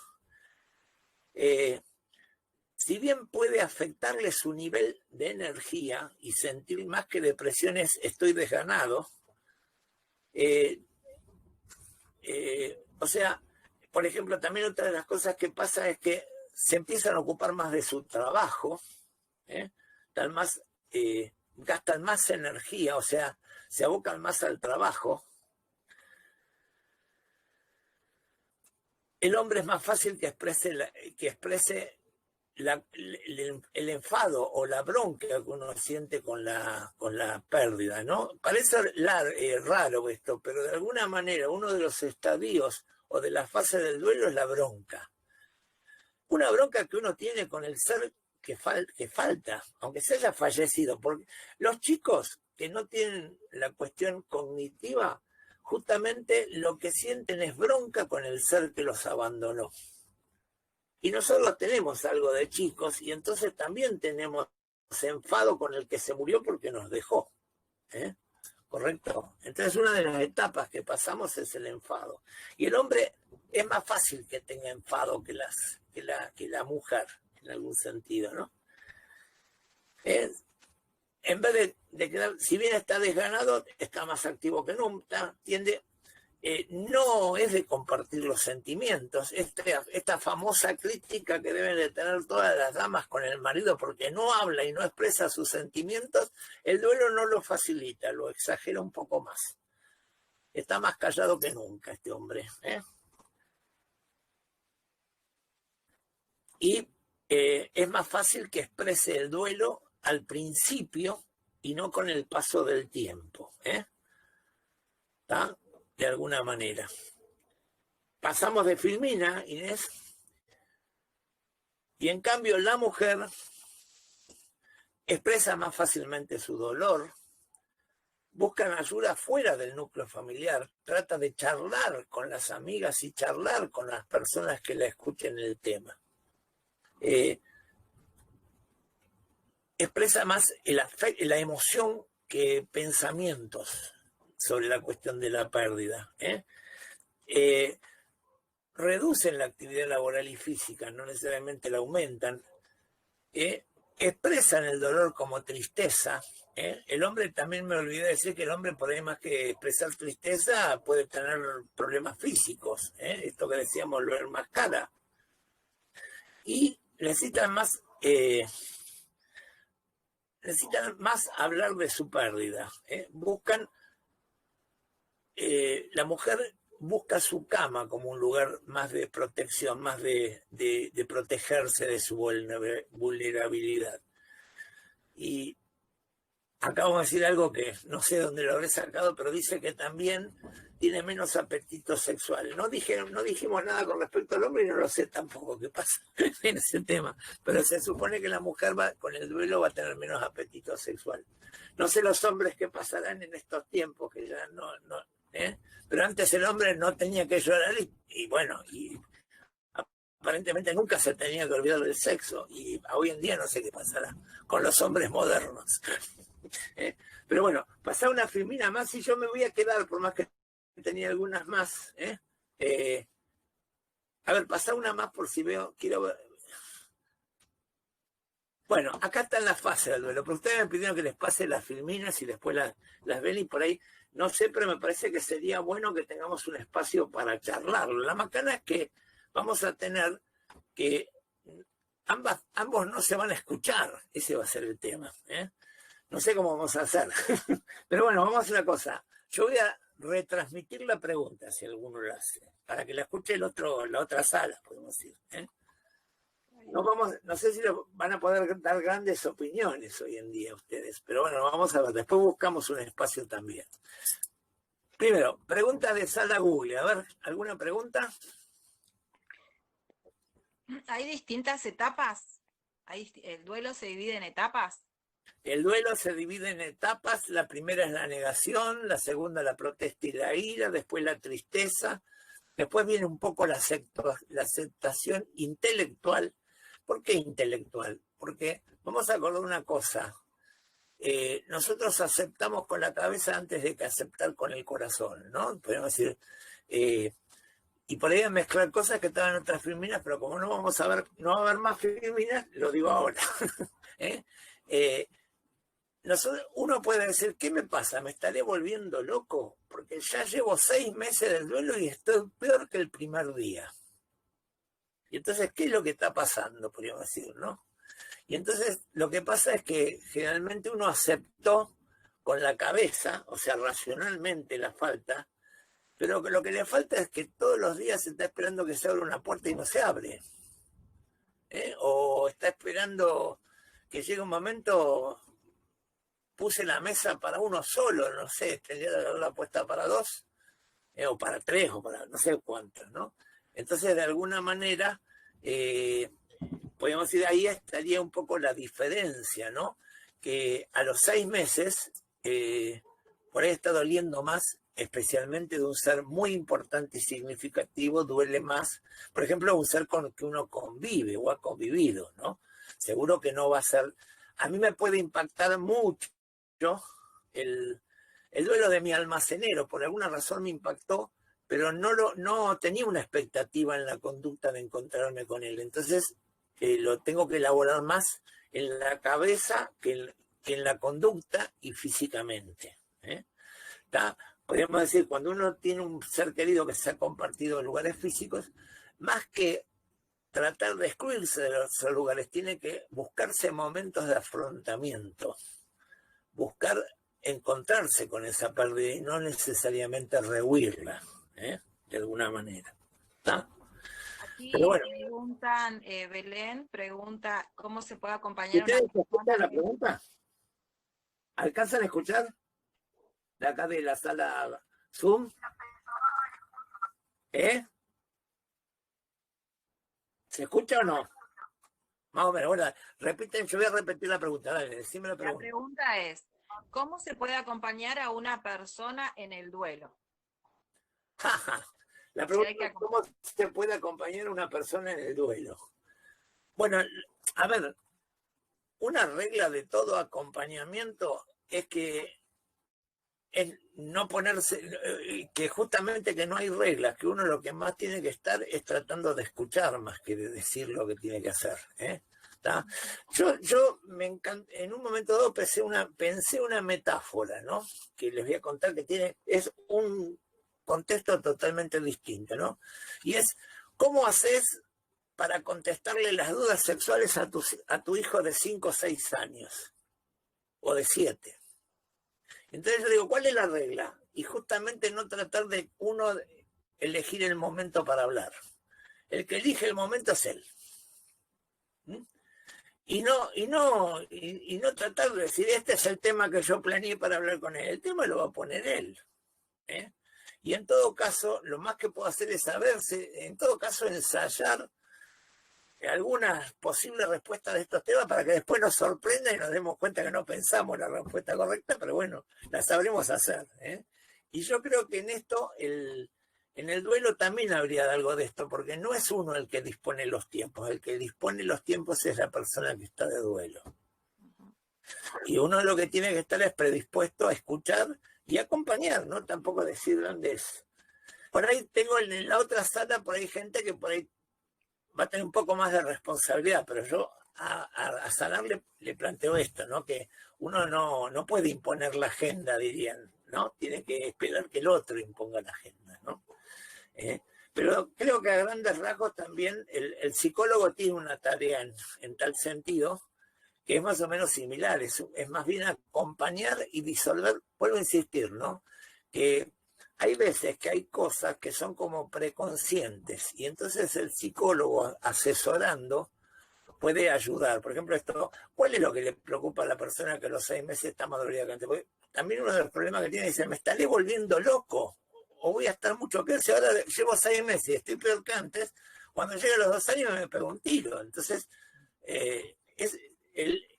si bien puede afectarle su nivel de energía y sentir más que depresiones, estoy desganado, o sea, por ejemplo, también otra de las cosas que pasa es que se empiezan a ocupar más de su trabajo, gastan más energía, o sea, se abocan más al trabajo. El hombre es más fácil que exprese el enfado o la bronca que uno siente con la pérdida, ¿no? Parece raro esto, pero de alguna manera uno de los estadios o de la fase del duelo es la bronca. Una bronca que uno tiene con el ser que falta, aunque se haya fallecido, porque los chicos que no tienen la cuestión cognitiva, justamente lo que sienten es bronca con el ser que los abandonó. Y nosotros tenemos algo de chicos y entonces también tenemos enfado con el que se murió porque nos dejó. ¿Correcto? Entonces una de las etapas que pasamos es el enfado. Y el hombre es más fácil que tenga enfado que la mujer, en algún sentido, ¿no? En vez de quedar, si bien está desganado, está más activo que nunca, tiende... no es de compartir los sentimientos. Esta famosa crítica que deben de tener todas las damas con el marido porque no habla y no expresa sus sentimientos, el duelo no lo facilita, lo exagera un poco más. Está más callado que nunca este hombre. Y es más fácil que exprese el duelo al principio y no con el paso del tiempo. ¿Está? De alguna manera. Pasamos de Filmina, Inés, y en cambio la mujer expresa más fácilmente su dolor, busca ayuda fuera del núcleo familiar, trata de charlar con las amigas y charlar con las personas que la escuchen el tema. Expresa más la emoción que pensamientos sobre la cuestión de la pérdida. Reducen la actividad laboral y física, no necesariamente la aumentan. Expresan el dolor como tristeza. El hombre, también me olvidé de decir que el hombre, por ahí más que expresar tristeza, puede tener problemas físicos. Esto que decíamos lo enmascara. Y necesitan más hablar de su pérdida. Buscan... la mujer busca su cama como un lugar más de protección, más de protegerse de su vulnerabilidad. Y acabo de decir algo que no sé dónde lo habré sacado, pero dice que también tiene menos apetito sexual. No dijimos nada con respecto al hombre y no lo sé tampoco qué pasa en ese tema. Pero se supone que la mujer con el duelo va a tener menos apetito sexual. No sé los hombres qué pasarán en estos tiempos, que ya no pero antes el hombre no tenía que llorar y bueno, y aparentemente nunca se tenía que olvidar del sexo, y hoy en día no sé qué pasará con los hombres modernos. Pero bueno, pasá una Firmina más y yo me voy a quedar, por más que tenía algunas más. A ver, pasá una más por si quiero ver. Bueno, acá está en la fase del duelo, pero ustedes me pidieron que les pase las Firminas y después las ven, y por ahí, no sé, pero me parece que sería bueno que tengamos un espacio para charlarlo. La macana es que vamos a tener que ambos no se van a escuchar, ese va a ser el tema. No sé cómo vamos a hacer, pero bueno, vamos a hacer una cosa. Yo voy a retransmitir la pregunta, si alguno la hace, para que la escuche la otra sala, podemos decir. No sé si van a poder dar grandes opiniones hoy en día ustedes, pero bueno, vamos a ver, después buscamos un espacio también. Primero, pregunta de sala Google. A ver, ¿alguna pregunta? ¿Hay distintas etapas? ¿El duelo se divide en etapas? El duelo se divide en etapas. La primera es la negación, la segunda la protesta y la ira, después la tristeza, después viene un poco la aceptación intelectual. ¿Por qué intelectual? Porque vamos a acordar una cosa. Nosotros aceptamos con la cabeza antes de que aceptar con el corazón, ¿no? Podemos decir, y por ahí a mezclar cosas que estaban en otras Firminas, pero como no va a haber más Firminas, lo digo ahora. Uno puede decir, ¿qué me pasa? ¿Me estaré volviendo loco? Porque ya llevo 6 meses del duelo y estoy peor que el primer día. Y entonces, ¿qué es lo que está pasando? Podríamos decir, ¿no? Y entonces lo que pasa es que generalmente uno aceptó con la cabeza, o sea, racionalmente la falta, pero lo que le falta es que todos los días se está esperando que se abra una puerta y no se abre. O está esperando que llegue un momento, puse la mesa para uno solo, no sé, tendría que haberla puesta para 2, o para 3, o para no sé cuántos, ¿no? Entonces, de alguna manera, podríamos decir, ahí estaría un poco la diferencia, ¿no? Que a los 6 meses, por ahí está doliendo más, especialmente de un ser muy importante y significativo, duele más, por ejemplo, un ser con que uno convive o ha convivido, ¿no? Seguro que no va a ser... A mí me puede impactar mucho el duelo de mi almacenero, por alguna razón me impactó, pero no tenía una expectativa en la conducta de encontrarme con él. Entonces, lo tengo que elaborar más en la cabeza que en la conducta y físicamente. Podríamos decir, cuando uno tiene un ser querido que se ha compartido en lugares físicos, más que tratar de excluirse de los lugares, tiene que buscarse momentos de afrontamiento, buscar encontrarse con esa pérdida y no necesariamente rehuirla, de alguna manera. ¿Está? Aquí pero bueno, preguntan, Belén pregunta, ¿cómo se puede acompañar a una ¿ustedes escuchan persona? la pregunta? ¿Alcanzan a escuchar? De acá de la sala Zoom. ¿Se escucha o no? Más o menos. Bueno, repiten, yo voy a repetir la pregunta. Dale, decime la pregunta. La pregunta es, ¿cómo se puede acompañar a una persona en el duelo? La pregunta es, ¿cómo se puede acompañar a una persona en el duelo? Bueno, a ver, una regla de todo acompañamiento es que no ponerse, que justamente que no hay reglas, que uno lo que más tiene que estar es tratando de escuchar más que de decir lo que tiene que hacer. Yo me encanta, en un momento dado pensé una metáfora, ¿no? Que les voy a contar que es un contexto totalmente distinto, ¿no? Y es, ¿cómo haces para contestarle las dudas sexuales a tu hijo de 5 o 6 años? O de 7. Entonces yo digo, ¿cuál es la regla? Y justamente no tratar de uno elegir el momento para hablar. El que elige el momento es él. Y no tratar de decir, este es el tema que yo planeé para hablar con él. El tema lo va a poner él. Y en todo caso, lo más que puedo hacer es saberse, en todo caso, ensayar algunas posibles respuestas de estos temas para que después nos sorprenda y nos demos cuenta que no pensamos la respuesta correcta, pero bueno, la sabremos hacer, ¿eh? Y yo creo que en esto, en el duelo también habría algo de esto, porque no es uno el que dispone los tiempos, el que dispone los tiempos es la persona que está de duelo. Y uno lo que tiene que estar es predispuesto a escuchar y acompañar, ¿no? Tampoco decir dónde es. Por ahí tengo en la otra sala, por ahí gente que por ahí va a tener un poco más de responsabilidad, pero yo a Sanar le planteo esto, ¿no? Que uno no puede imponer la agenda, dirían, ¿no? Tiene que esperar que el otro imponga la agenda, ¿no? Pero creo que a grandes rasgos también el psicólogo tiene una tarea en tal sentido que es más o menos similar, es más bien acompañar y disolver, vuelvo a insistir, ¿no? Que hay veces que hay cosas que son como preconscientes y entonces el psicólogo asesorando puede ayudar. Por ejemplo, esto, ¿cuál es lo que le preocupa a la persona que a los 6 meses está más dolorida que antes? Porque también uno de los problemas que tiene es, me estaré volviendo loco o voy a estar mucho peor. Si ahora llevo 6 meses y estoy peor que antes, cuando llegue a los 2 años me pego un tiro. Entonces,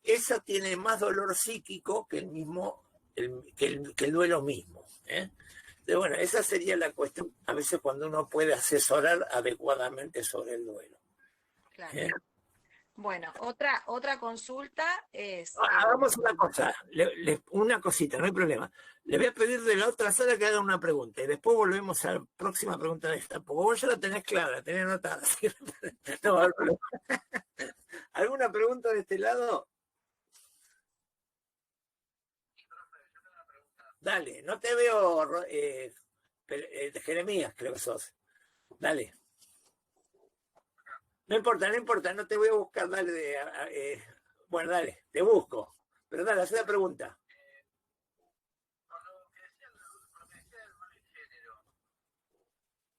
eso tiene más dolor psíquico que el duelo mismo, ¿eh? Entonces, bueno, esa sería la cuestión, a veces cuando uno puede asesorar adecuadamente sobre el duelo. Claro. Bueno, otra consulta es... Hagamos una cosa, una cosita, no hay problema. Le voy a pedir de la otra sala que haga una pregunta y después volvemos a la próxima pregunta de esta, porque vos ya la tenés clara, la tenés anotada. No, ¿alguna pregunta de este lado? Dale, no te veo, Jeremías, creo que sos. Dale. No importa, no te voy a buscar, dale. Bueno, dale, te busco. Pero dale, haz la pregunta. Con lo que decía del duelo y género,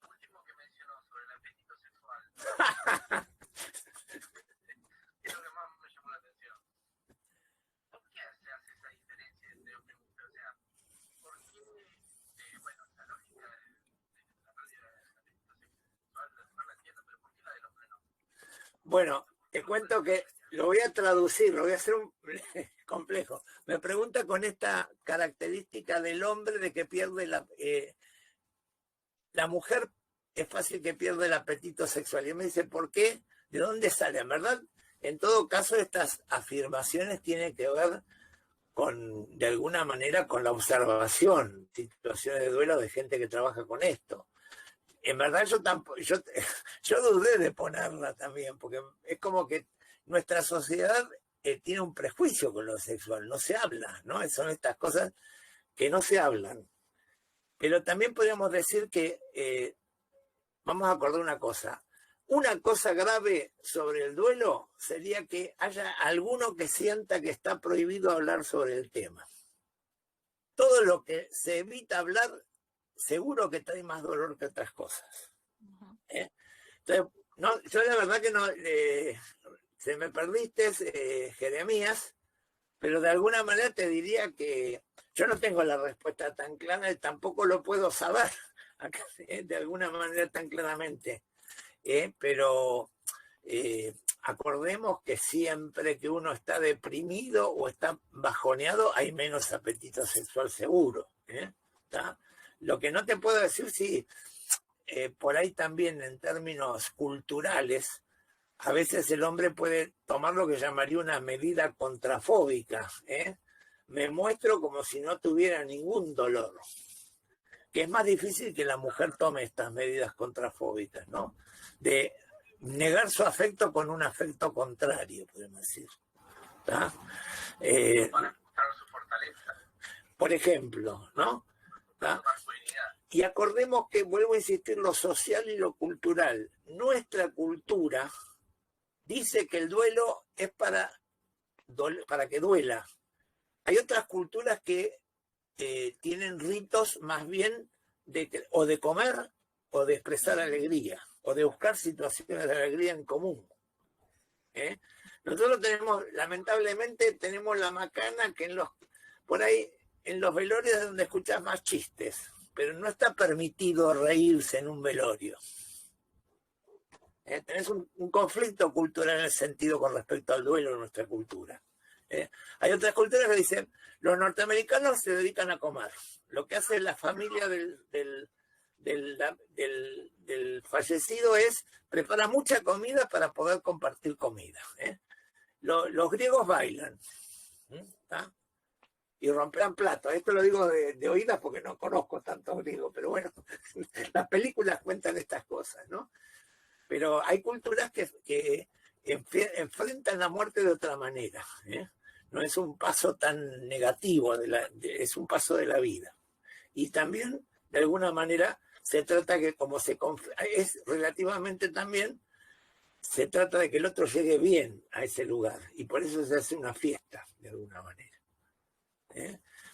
lo último que mencionó sobre el apetito sexual, es lo que más me llamó la atención. ¿Por qué se hace esa diferencia entre hombre y mujer? O sea, ¿por qué, bueno, la lógica de la pérdida del apetito sexual de la mujer la entiendo, pero ¿por qué la del hombre no? Bueno, te cuento que lo voy a traducir, lo voy a hacer un complejo. Me pregunta con esta característica del hombre de que pierde la mujer, es fácil que pierda el apetito sexual. Y me dice, ¿por qué? ¿De dónde sale? En verdad, en todo caso, estas afirmaciones tienen que ver con, de alguna manera, con la observación, situaciones de duelo de gente que trabaja con esto. En verdad yo dudé de ponerla también, porque es como que nuestra sociedad tiene un prejuicio con lo sexual, no se habla, ¿no? Son estas cosas que no se hablan. Pero también podríamos decir que, vamos a acordar una cosa grave sobre el duelo sería que haya alguno que sienta que está prohibido hablar sobre el tema. Todo lo que se evita hablar seguro que trae más dolor que otras cosas. Entonces, no, yo la verdad que no, se me perdiste, Jeremías, pero de alguna manera te diría que yo no tengo la respuesta tan clara y tampoco lo puedo saber acá, de alguna manera tan claramente. Pero acordemos que siempre que uno está deprimido o está bajoneado hay menos apetito sexual seguro. ¿Está? Lo que no te puedo decir si por ahí también en términos culturales a veces el hombre puede tomar lo que llamaría una medida contrafóbica. Me muestro como si no tuviera ningún dolor, que es más difícil que la mujer tome estas medidas contrafóbicas, ¿no? De negar su afecto con un afecto contrario, podemos decir. Para su fortaleza. Por ejemplo, ¿no? Y acordemos que, vuelvo a insistir, lo social y lo cultural. Nuestra cultura dice que el duelo es para que duela. Hay otras culturas que tienen ritos más bien o de comer o de expresar alegría o de buscar situaciones de alegría en común. Nosotros lamentablemente tenemos la macana que por ahí en los velorios es donde escuchas más chistes. pero no está permitido reírse en un velorio. Tenés un conflicto cultural en el sentido con respecto al duelo en nuestra cultura. Hay otras culturas que dicen, los norteamericanos se dedican a comer. Lo que hace la familia del fallecido es preparar mucha comida para poder compartir comida. Los griegos bailan. ¿Está? Y romperán platos. Esto lo digo de oídas porque no conozco tanto griego, pero bueno, las películas cuentan estas cosas, ¿no? Pero hay culturas que enfrentan la muerte de otra manera. No es un paso tan negativo, es un paso de la vida. Y también, de alguna manera, se trata que como es relativamente también, se trata de que el otro llegue bien a ese lugar. Y por eso se hace una fiesta, de alguna manera.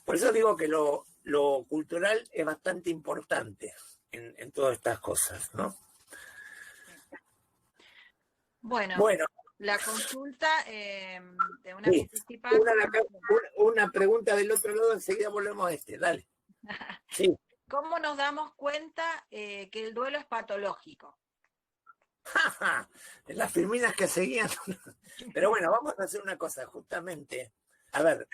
Por eso digo que lo cultural es bastante importante en todas estas cosas, ¿no? Bueno, la consulta de una Sí, participante. una pregunta del otro lado, enseguida volvemos a dale. Sí. ¿Cómo nos damos cuenta que el duelo es patológico? Las firminas que seguían. Pero bueno, vamos a hacer una cosa, justamente. A ver,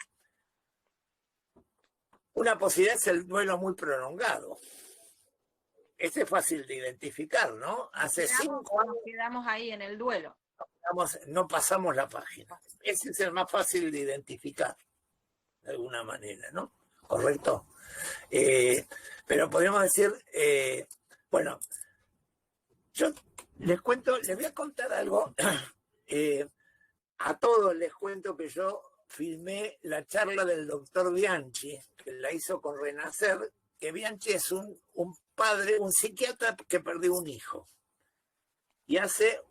una posibilidad es el duelo muy prolongado. Ese es fácil de identificar, ¿no? Hace 5 años. Nos quedamos ahí en el duelo. No pasamos la página. Ese es el más fácil de identificar, de alguna manera, ¿no? ¿Correcto? Pero podríamos decir, bueno, yo les voy a contar algo. A todos les cuento que yo filmé la charla del doctor Bianchi, que la hizo con Renacer, que Bianchi es un padre, un psiquiatra que perdió un hijo. Y hace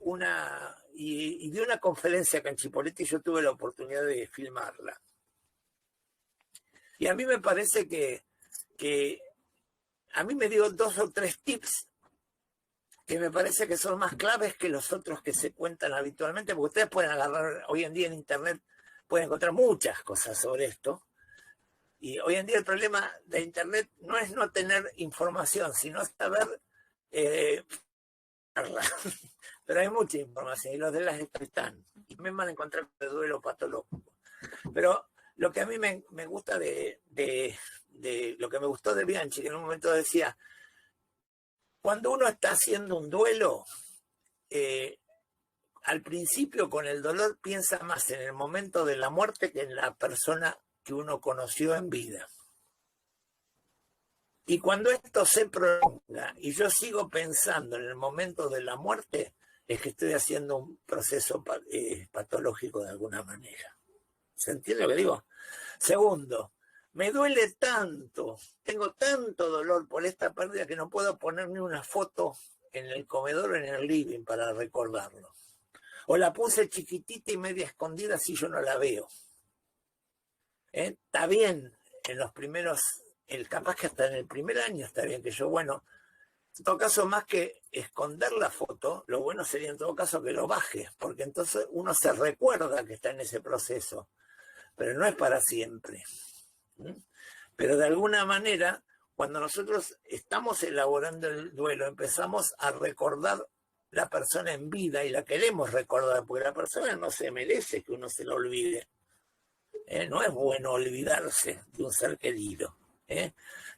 y dio una conferencia acá en Chipolete y yo tuve la oportunidad de filmarla. Y a mí me parece que a mí me dio 2 o 3 tips que me parece que son más claves que los otros que se cuentan habitualmente, porque ustedes pueden agarrar, hoy en día en Internet, pueden encontrar muchas cosas sobre esto. Y hoy en día el problema de Internet no es no tener información, sino saber... pero hay mucha información y los de las están y me van a encontrar de duelo patológico. Pero lo que a mí me gusta lo que me gustó de Bianchi, que en un momento decía, cuando uno está haciendo un duelo, al principio con el dolor piensa más en el momento de la muerte que en la persona que uno conoció en vida. Y cuando esto se prolonga y yo sigo pensando en el momento de la muerte, es que estoy haciendo un proceso patológico de alguna manera. ¿Se entiende lo que digo? Segundo, me duele tanto, tengo tanto dolor por esta pérdida que no puedo poner ni una foto en el comedor o en el living para recordarlo. O la puse chiquitita y media escondida si yo no la veo. Está bien en los primeros... capaz que hasta en el primer año está bien que yo, bueno, en todo caso, más que esconder la foto, lo bueno sería en todo caso que lo baje, porque entonces uno se recuerda que está en ese proceso, pero no es para siempre. Pero de alguna manera, cuando nosotros estamos elaborando el duelo, empezamos a recordar la persona en vida y la queremos recordar, porque la persona no se merece que uno se lo olvide. No es bueno olvidarse de un ser querido.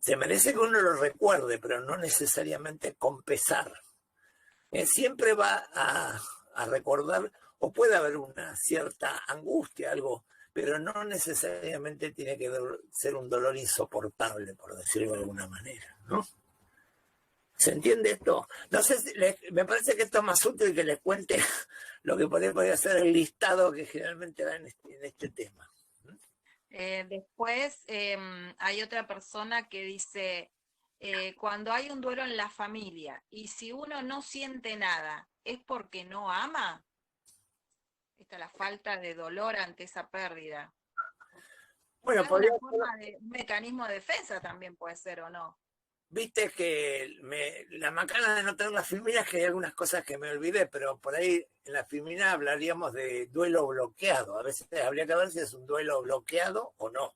Se merece que uno lo recuerde, pero no necesariamente con pesar. Siempre va a recordar, o puede haber una cierta angustia, algo, pero no necesariamente tiene que ser un dolor insoportable, por decirlo de alguna manera, ¿no? ¿Se entiende esto? No sé si me parece que esto es más útil que les cuente lo que podría ser el listado que generalmente da en este tema. Después hay otra persona que dice, cuando hay un duelo en la familia y si uno no siente nada, ¿es porque no ama? Esta es la falta de dolor ante esa pérdida. Bueno, es una forma de un mecanismo de defensa también puede ser, ¿o no? Viste que la macana de no tener las filminas, que hay algunas cosas que me olvidé, pero por ahí en la filmina hablaríamos de duelo bloqueado. A veces habría que ver si es un duelo bloqueado o no.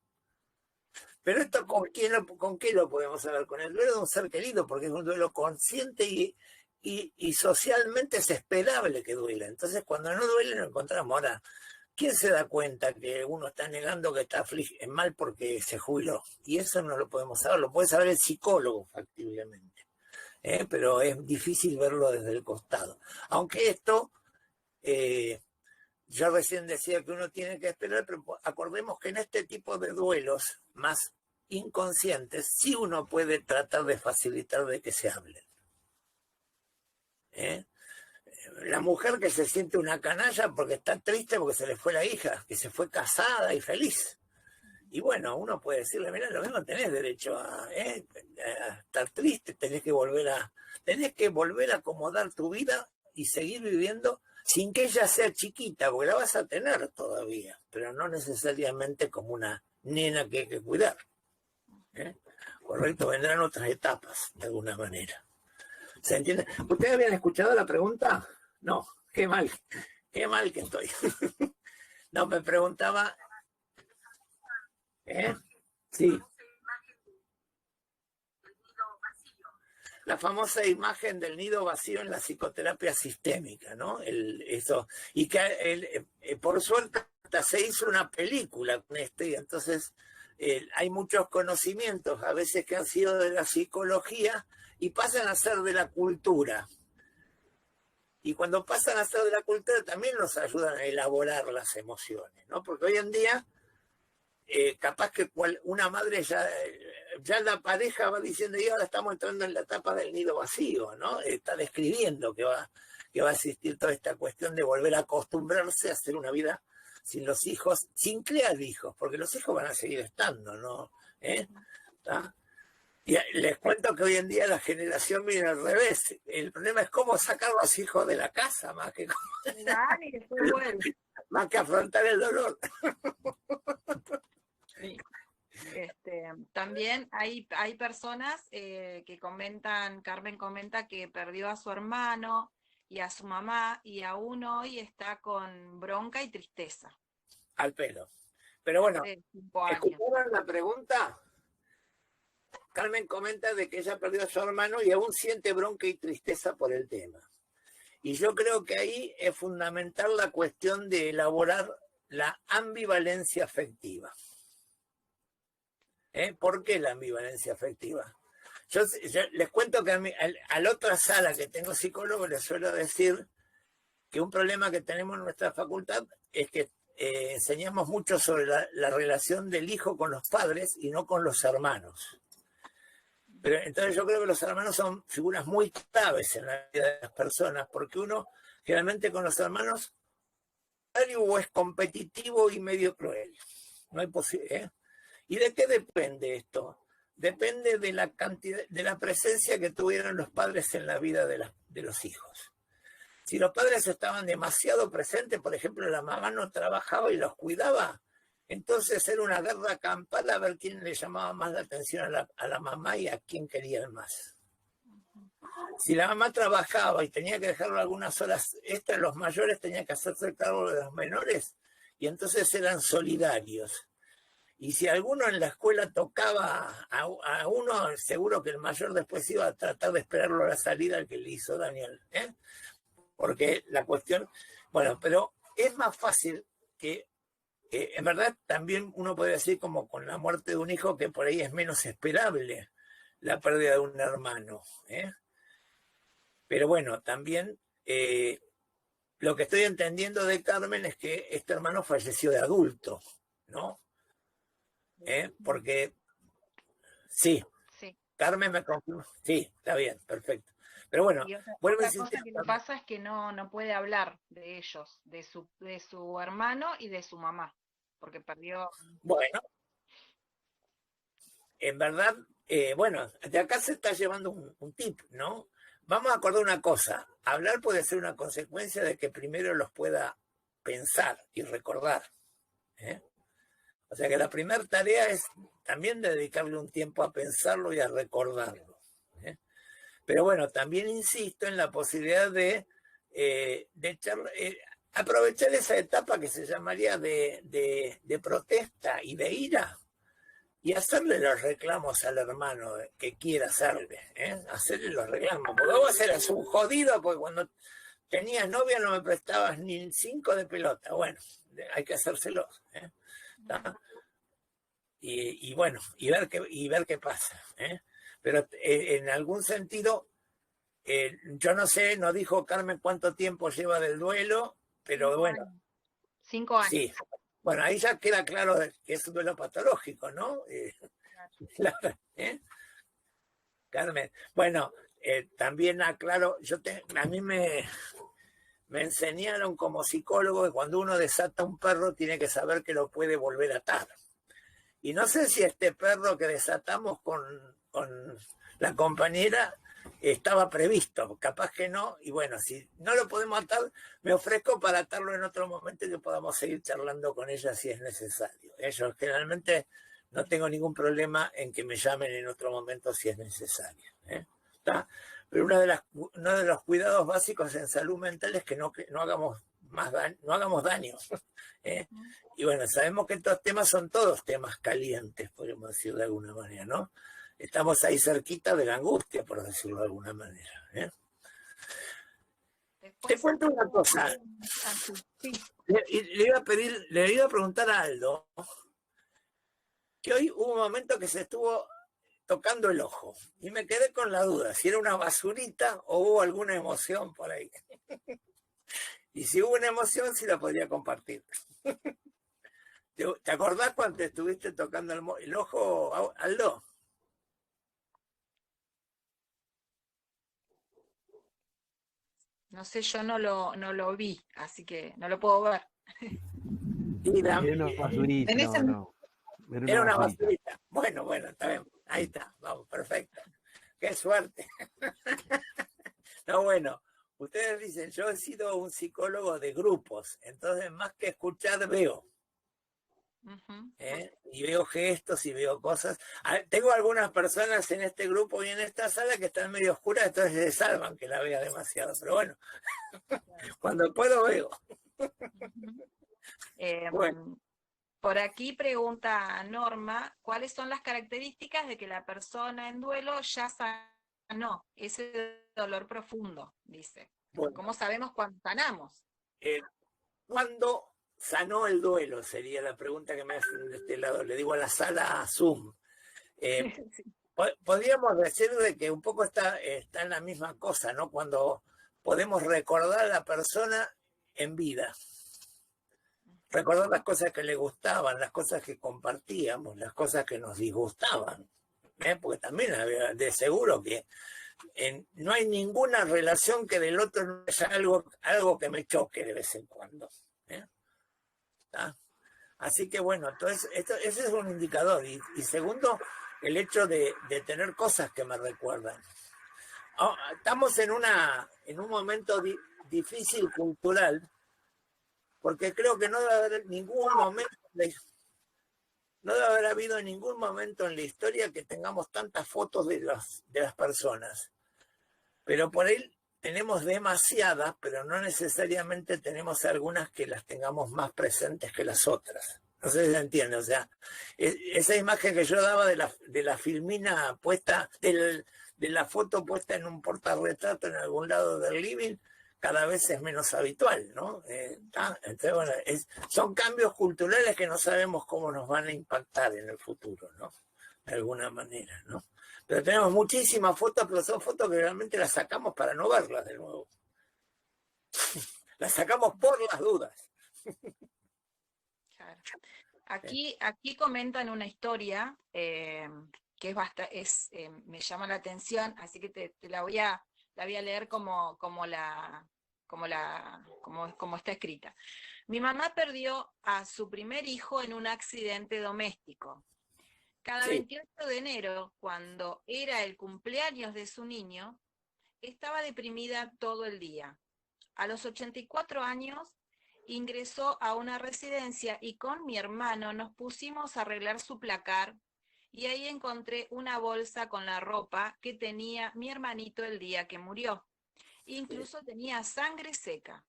Pero esto, ¿con qué lo podemos hablar? Con el duelo de un ser querido, porque es un duelo consciente y socialmente es esperable que duela. Entonces, cuando no duele, lo encontramos. Ahora, ¿quién se da cuenta que uno está negando que está mal porque se jubiló? Y eso no lo podemos saber, lo puede saber el psicólogo factiblemente. Pero es difícil verlo desde el costado. Aunque esto, yo recién decía que uno tiene que esperar, pero acordemos que en este tipo de duelos más inconscientes, sí uno puede tratar de facilitar de que se hablen. La mujer que se siente una canalla porque está triste porque se le fue la hija, que se fue casada y feliz. Y bueno, uno puede decirle, mira, lo mismo tenés derecho a estar triste, tenés que volver a acomodar tu vida y seguir viviendo sin que ella sea chiquita, porque la vas a tener todavía, pero no necesariamente como una nena que hay que cuidar. Correcto, vendrán otras etapas, de alguna manera. ¿Se entiende? ¿Ustedes habían escuchado la pregunta? No, qué mal que estoy. No, me preguntaba... Sí. La famosa imagen del nido vacío en la psicoterapia sistémica, ¿no? Y que por suerte hasta se hizo una película con esto, y entonces hay muchos conocimientos, a veces que han sido de la psicología, y pasan a ser de la cultura. Y cuando pasan a ser de la cultura también nos ayudan a elaborar las emociones, ¿no? Porque hoy en día capaz que una madre ya la pareja va diciendo, y ahora estamos entrando en la etapa del nido vacío, ¿no? Está describiendo que va a existir toda esta cuestión de volver a acostumbrarse a hacer una vida sin los hijos, sin crear hijos, porque los hijos van a seguir estando, ¿no? ¿Está? Y les cuento que hoy en día la generación viene al revés. El problema es cómo sacar a los hijos de la casa, más que afrontar el dolor. Sí. También hay personas que comentan, Carmen comenta que perdió a su hermano y a su mamá, y aún hoy está con bronca y tristeza. Al pelo. Pero bueno, ¿escucharon la pregunta? Carmen comenta de que ella perdió a su hermano y aún siente bronca y tristeza por el tema. Y yo creo que ahí es fundamental la cuestión de elaborar la ambivalencia afectiva. ¿Por qué la ambivalencia afectiva? Yo les cuento que a la otra sala que tengo psicólogo les suelo decir que un problema que tenemos en nuestra facultad es que enseñamos mucho sobre la relación del hijo con los padres y no con los hermanos. Pero entonces yo creo que los hermanos son figuras muy claves en la vida de las personas, porque uno generalmente con los hermanos o es competitivo y medio cruel. No hay posibilidad. ¿Y de qué depende esto? Depende de la cantidad, de la presencia que tuvieron los padres en la vida de los hijos. Si los padres estaban demasiado presentes, por ejemplo, la mamá no trabajaba y los cuidaba, entonces era una guerra campal a ver quién le llamaba más la atención a la mamá y a quién querían más. Si la mamá trabajaba y tenía que dejarlo algunas horas extras, los mayores tenían que hacerse cargo de los menores y entonces eran solidarios. Y si alguno en la escuela tocaba a uno, seguro que el mayor después iba a tratar de esperarlo a la salida al que le hizo daño. Porque la cuestión... Bueno, pero es más fácil que... en verdad también uno puede decir como con la muerte de un hijo que por ahí es menos esperable la pérdida de un hermano. Pero bueno, también lo que estoy entendiendo de Carmen es que este hermano falleció de adulto, ¿no? Porque sí, Carmen me confirmó. Sí, está bien, perfecto. Pero bueno, otra cosa que le pasa es que no puede hablar de ellos, de su hermano y de su mamá, porque perdió. Bueno, en verdad, bueno, de acá se está llevando un tip, ¿no? Vamos a acordar una cosa, hablar puede ser una consecuencia de que primero los pueda pensar y recordar. O sea que la primera tarea es también dedicarle un tiempo a pensarlo y a recordarlo. Pero bueno, también insisto en la posibilidad de aprovechar esa etapa que se llamaría de protesta y de ira y hacerle los reclamos al hermano que quiera hacerle, hacerle los reclamos, porque vos eras un jodido, porque cuando tenías novia no me prestabas ni 5 de pelota, bueno, hay que hacérselos, ¿tá? Y bueno, y ver qué pasa, pero en algún sentido, yo no sé, no dijo Carmen cuánto tiempo lleva del duelo, pero 5 bueno, años. 5 años. sí. Bueno, ahí ya queda claro que es un duelo patológico, ¿no? Claro, Carmen. Bueno, también aclaro, a mí me enseñaron como psicólogo que cuando uno desata un perro tiene que saber que lo puede volver a atar. Y no sé si este perro que desatamos con la compañera estaba previsto, capaz que no, y bueno, si no lo podemos atar, me ofrezco para atarlo en otro momento y que podamos seguir charlando con ella si es necesario. Yo generalmente no tengo ningún problema en que me llamen en otro momento si es necesario. ¿Está? Pero uno de los cuidados básicos en salud mental es que no hagamos no hagamos daño. Y bueno, sabemos que estos temas son todos temas calientes, podemos decir de alguna manera, ¿no? Estamos ahí cerquita de la angustia, por decirlo de alguna manera. Te cuento una cosa. Sí. Le iba a preguntar a Aldo que hoy hubo un momento que se estuvo tocando el ojo y me quedé con la duda si era una basurita o hubo alguna emoción por ahí. Y si hubo una emoción, sí la podría compartir. ¿Te acordás cuando te estuviste tocando el ojo, Aldo? No sé, yo no lo vi, así que no lo puedo ver. Era una basurita, En ese- no. Era una basurita. Bueno, está bien. Ahí está, vamos, perfecto. Qué suerte. No, bueno, ustedes dicen, yo he sido un psicólogo de grupos, entonces más que escuchar veo. Y veo gestos y veo cosas. Tengo algunas personas en este grupo y en esta sala que están medio oscuras, entonces se salvan que la vea demasiado, pero bueno, cuando puedo veo. Bueno. Por aquí pregunta Norma, ¿cuáles son las características de que la persona en duelo ya sanó ese dolor profundo? Dice. Bueno, ¿Cómo sabemos cuándo sanamos? ¿Cuándo sanó el duelo? Sería la pregunta que me hacen de este lado. Le digo a la sala Zoom. Sí. Podríamos decir de que un poco está en la misma cosa, ¿no? Cuando podemos recordar a la persona en vida. Recordar las cosas que le gustaban, las cosas que compartíamos, las cosas que nos disgustaban. Porque también había, de seguro que no hay ninguna relación que del otro no haya algo que me choque de vez en cuando. ¿Está? Así que bueno, entonces ese es un indicador. Y segundo, el hecho de tener cosas que me recuerdan. Estamos en un momento difícil cultural, porque creo que no debe haber habido ningún momento en la historia que tengamos tantas fotos de las personas. Pero por ahí tenemos demasiadas, pero no necesariamente tenemos algunas que las tengamos más presentes que las otras. No sé si se entiende, o sea, esa imagen que yo daba de la filmina puesta, de la foto puesta en un portarretrato en algún lado del living, cada vez es menos habitual, ¿no? Entonces, bueno, son cambios culturales que no sabemos cómo nos van a impactar en el futuro, ¿no? De alguna manera, ¿no? Pero tenemos muchísimas fotos, pero son fotos que realmente las sacamos para no verlas de nuevo. Las sacamos por las dudas. Claro. Aquí comentan una historia que me llama la atención, así que te la voy a leer como está escrita. Mi mamá perdió a su primer hijo en un accidente doméstico. Cada 28 de enero, cuando era el cumpleaños de su niño, estaba deprimida todo el día. A los 84 años, ingresó a una residencia y con mi hermano nos pusimos a arreglar su placar y ahí encontré una bolsa con la ropa que tenía mi hermanito el día que murió. Incluso tenía sangre seca.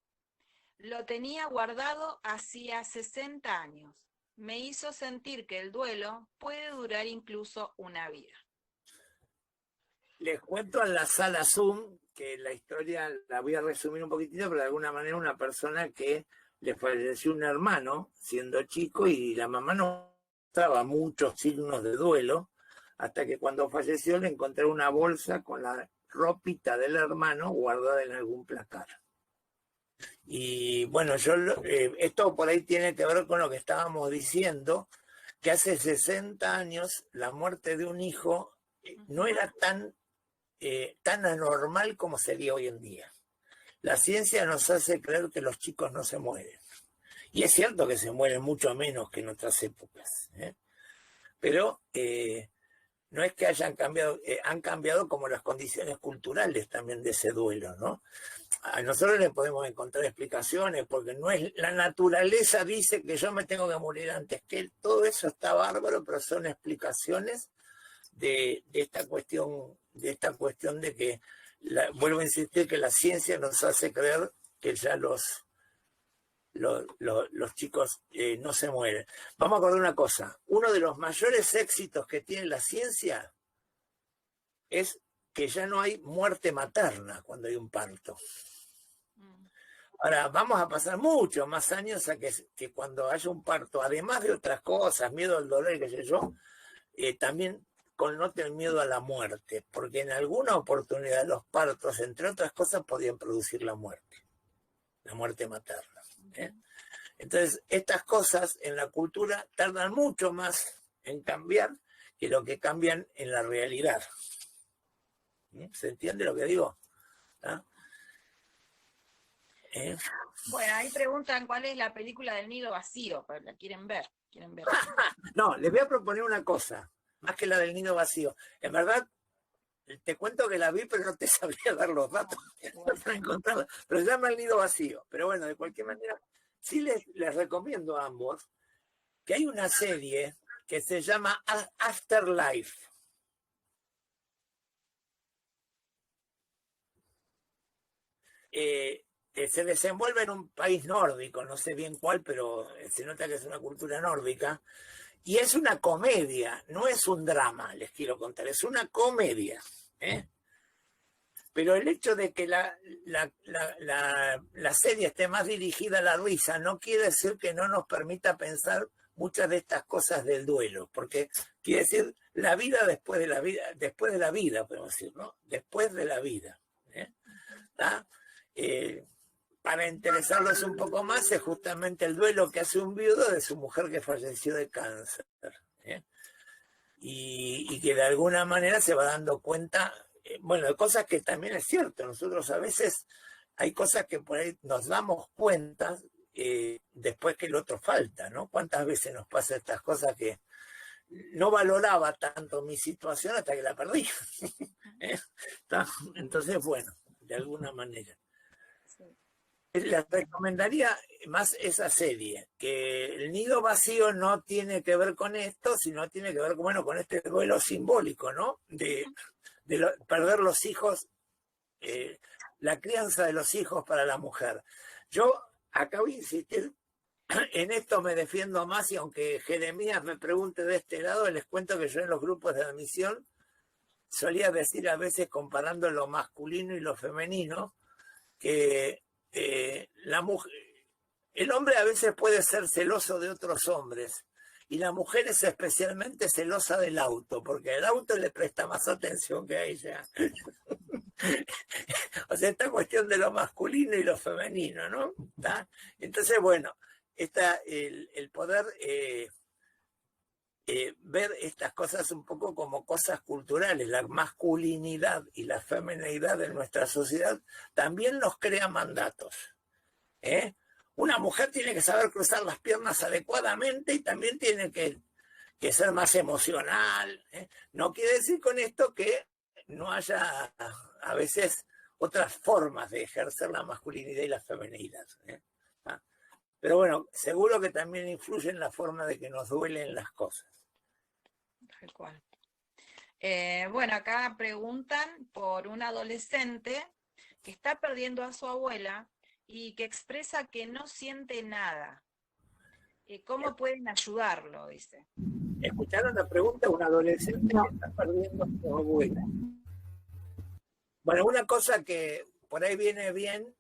Lo tenía guardado hacía 60 años. me hizo sentir que el duelo puede durar incluso una vida. Les cuento en la sala Zoom que la historia la voy a resumir un poquitito, pero de alguna manera una persona que le falleció un hermano siendo chico y la mamá no mostraba muchos signos de duelo, hasta que cuando falleció le encontré una bolsa con la ropita del hermano guardada en algún placar. Y bueno, esto por ahí tiene que ver con lo que estábamos diciendo, que hace 60 años la muerte de un hijo no era tan anormal como sería hoy en día. La ciencia nos hace creer que los chicos no se mueren. Y es cierto que se mueren mucho menos que en otras épocas, ¿eh? Pero no es que hayan cambiado, han cambiado como las condiciones culturales también de ese duelo, ¿no? A nosotros le podemos encontrar explicaciones, porque no es la naturaleza dice que yo me tengo que morir antes que él. Todo eso está bárbaro, pero son explicaciones de esta cuestión de que, vuelvo a insistir, que la ciencia nos hace creer que ya los chicos no se mueren. Vamos a acordar una cosa, uno de los mayores éxitos que tiene la ciencia es que ya no hay muerte materna cuando hay un parto. Ahora, vamos a pasar muchos más años a que cuando haya un parto, además de otras cosas, miedo al dolor, qué sé yo, también connote el miedo a la muerte, porque en alguna oportunidad los partos, entre otras cosas, podían producir la muerte materna, ¿eh? Entonces, estas cosas en la cultura tardan mucho más en cambiar que lo que cambian en la realidad. ¿Se entiende lo que digo? ¿Ah? Bueno, ahí preguntan cuál es la película del nido vacío, pero la quieren ver. No, les voy a proponer una cosa, más que la del nido vacío. En verdad, te cuento que la vi, pero no te sabría dar los datos. Pero se llama El nido vacío. Pero bueno, de cualquier manera, sí les recomiendo a ambos que hay una serie que se llama Afterlife. Se desenvuelve en un país nórdico, no sé bien cuál, pero se nota que es una cultura nórdica, y es una comedia, no es un drama, les quiero contar, es una comedia, ¿eh? Pero el hecho de que la serie esté más dirigida a la risa no quiere decir que no nos permita pensar muchas de estas cosas del duelo, porque quiere decir la vida después de la vida, podemos decir, ¿no? Después de la vida, ¿eh? Para interesarlos un poco más es justamente el duelo que hace un viudo de su mujer que falleció de cáncer, ¿eh? Y que de alguna manera se va dando cuenta, bueno, de cosas que también es cierto. Nosotros a veces hay cosas que por ahí nos damos cuenta después que el otro falta, ¿no? ¿Cuántas veces nos pasa estas cosas que no valoraba tanto mi situación hasta que la perdí? ¿Eh? Entonces, bueno, de alguna manera. Les recomendaría más esa serie, que El nido vacío no tiene que ver con esto, sino tiene que ver con este duelo simbólico, ¿no? De perder los hijos, la crianza de los hijos para la mujer. Yo acabo de insistir, en esto me defiendo más, y aunque Jeremías me pregunte de este lado, les cuento que yo en los grupos de admisión solía decir a veces, comparando lo masculino y lo femenino, que el hombre a veces puede ser celoso de otros hombres y la mujer es especialmente celosa del auto, porque el auto le presta más atención que a ella. O sea, esta cuestión de lo masculino y lo femenino, ¿no? ¿Está? Entonces, bueno, el poder ver estas cosas un poco como cosas culturales, la masculinidad y la feminidad de nuestra sociedad también nos crea mandatos, ¿eh? Una mujer tiene que saber cruzar las piernas adecuadamente y también tiene que ser más emocional, ¿eh? No quiere decir con esto que no haya a veces otras formas de ejercer la masculinidad y la feminidad, ¿eh? Pero bueno, seguro que también influye en la forma de que nos duelen las cosas. Tal cual. Bueno, acá preguntan por un adolescente que está perdiendo a su abuela y que expresa que no siente nada. ¿Cómo pueden ayudarlo? Dice. ¿Escucharon la pregunta? Un adolescente que está perdiendo a su abuela. Bueno, una cosa que por ahí viene bien,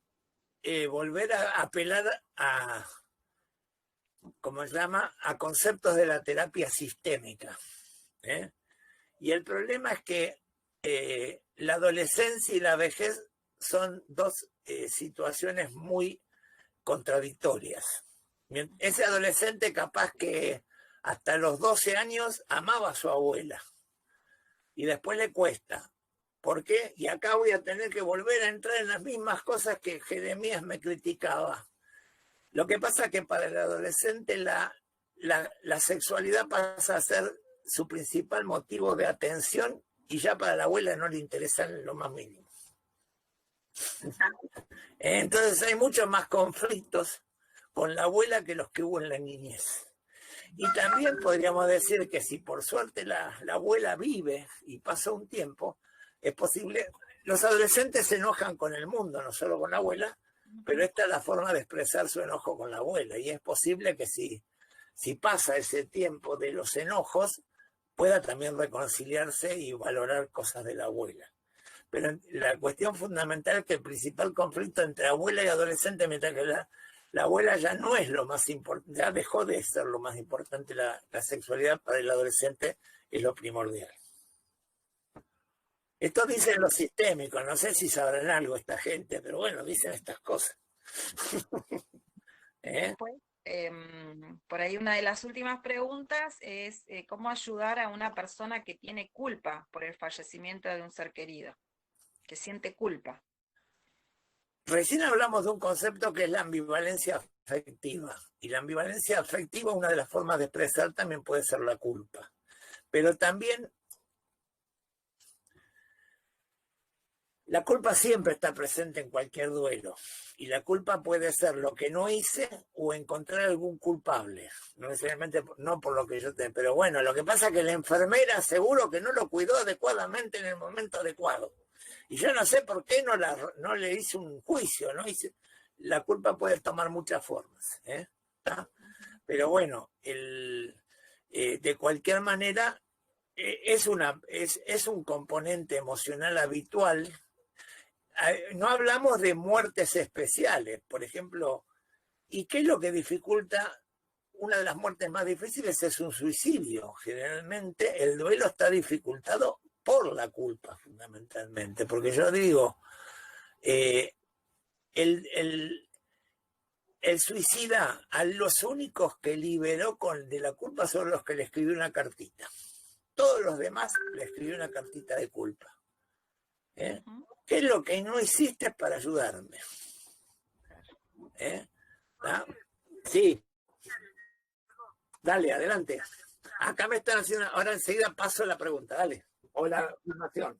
volver a apelar a, ¿cómo se llama?, a conceptos de la terapia sistémica. Y el problema es que la adolescencia y la vejez son dos situaciones muy contradictorias. Ese adolescente capaz que hasta los 12 años amaba a su abuela y después le cuesta. ¿Por qué? Y acá voy a tener que volver a entrar en las mismas cosas que Jeremías me criticaba. Lo que pasa es que para el adolescente la sexualidad pasa a ser su principal motivo de atención y ya para la abuela no le interesa en lo más mínimo. Entonces hay muchos más conflictos con la abuela que los que hubo en la niñez. Y también podríamos decir que si por suerte la abuela vive y pasa un tiempo, es posible. Los adolescentes se enojan con el mundo, no solo con la abuela, pero esta es la forma de expresar su enojo con la abuela. Y es posible que si pasa ese tiempo de los enojos, pueda también reconciliarse y valorar cosas de la abuela. Pero la cuestión fundamental es que el principal conflicto entre abuela y adolescente, mientras que la abuela ya no es lo más importante, ya dejó de ser lo más importante, la sexualidad para el adolescente es lo primordial. Esto dicen los sistémicos, no sé si sabrán algo esta gente, pero bueno, dicen estas cosas. Después, por ahí una de las últimas preguntas es ¿cómo ayudar a una persona que tiene culpa por el fallecimiento de un ser querido? Que siente culpa. Recién hablamos de un concepto que es la ambivalencia afectiva. Y la ambivalencia afectiva, una de las formas de expresar también puede ser la culpa. Pero también la culpa siempre está presente en cualquier duelo. Y la culpa puede ser lo que no hice o encontrar algún culpable. No necesariamente, no por lo que yo tengo. Pero bueno, lo que pasa es que la enfermera seguro que no lo cuidó adecuadamente en el momento adecuado. Y yo no sé por qué no le hice un juicio, ¿no? La culpa puede tomar muchas formas, pero bueno, de cualquier manera es un componente emocional habitual. No hablamos de muertes especiales, por ejemplo, ¿y qué es lo que dificulta? Una de las muertes más difíciles es un suicidio. Generalmente el duelo está dificultado por la culpa, fundamentalmente, porque yo digo, el suicida, a los únicos que liberó de la culpa son los que le escribió una cartita. Todos los demás le escribió una cartita de culpa. ¿Qué es lo que no hiciste para ayudarme? Sí. Dale, adelante. Acá me están haciendo, ahora enseguida paso la pregunta, dale. O la afirmación.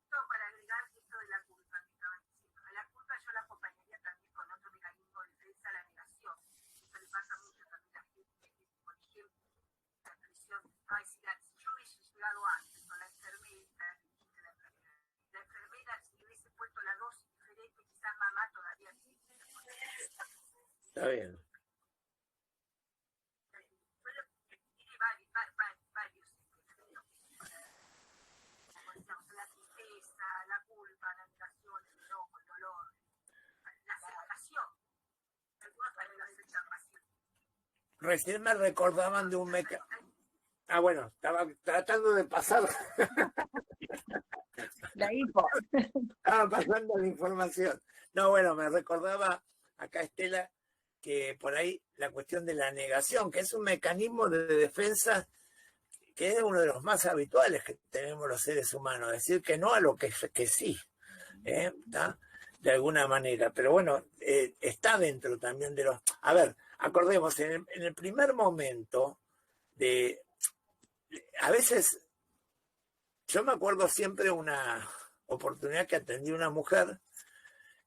Para agregar esto de la culpa, que estaba diciendo. A la culpa yo la acompañaría también con otro mecanismo de defensa, la negación. Esto le pasa mucho también a la gente que, por ejemplo, la expresión, ay, si yo hubiese llegado antes con la enfermera, la enfermera, si le hubiese puesto la dosis diferente, quizás mamá todavía sí. Está bien. Recién me recordaban de un mecanismo. Ah, bueno, estaba tratando de pasar. La info. Estaba pasando la información. No, bueno, me recordaba acá Estela que por ahí la cuestión de la negación, que es un mecanismo de defensa que es uno de los más habituales que tenemos los seres humanos, decir que no a lo que sí, de alguna manera. Pero bueno, está dentro también de los... A ver, acordemos, en el primer momento a veces, yo me acuerdo siempre una oportunidad que atendí a una mujer,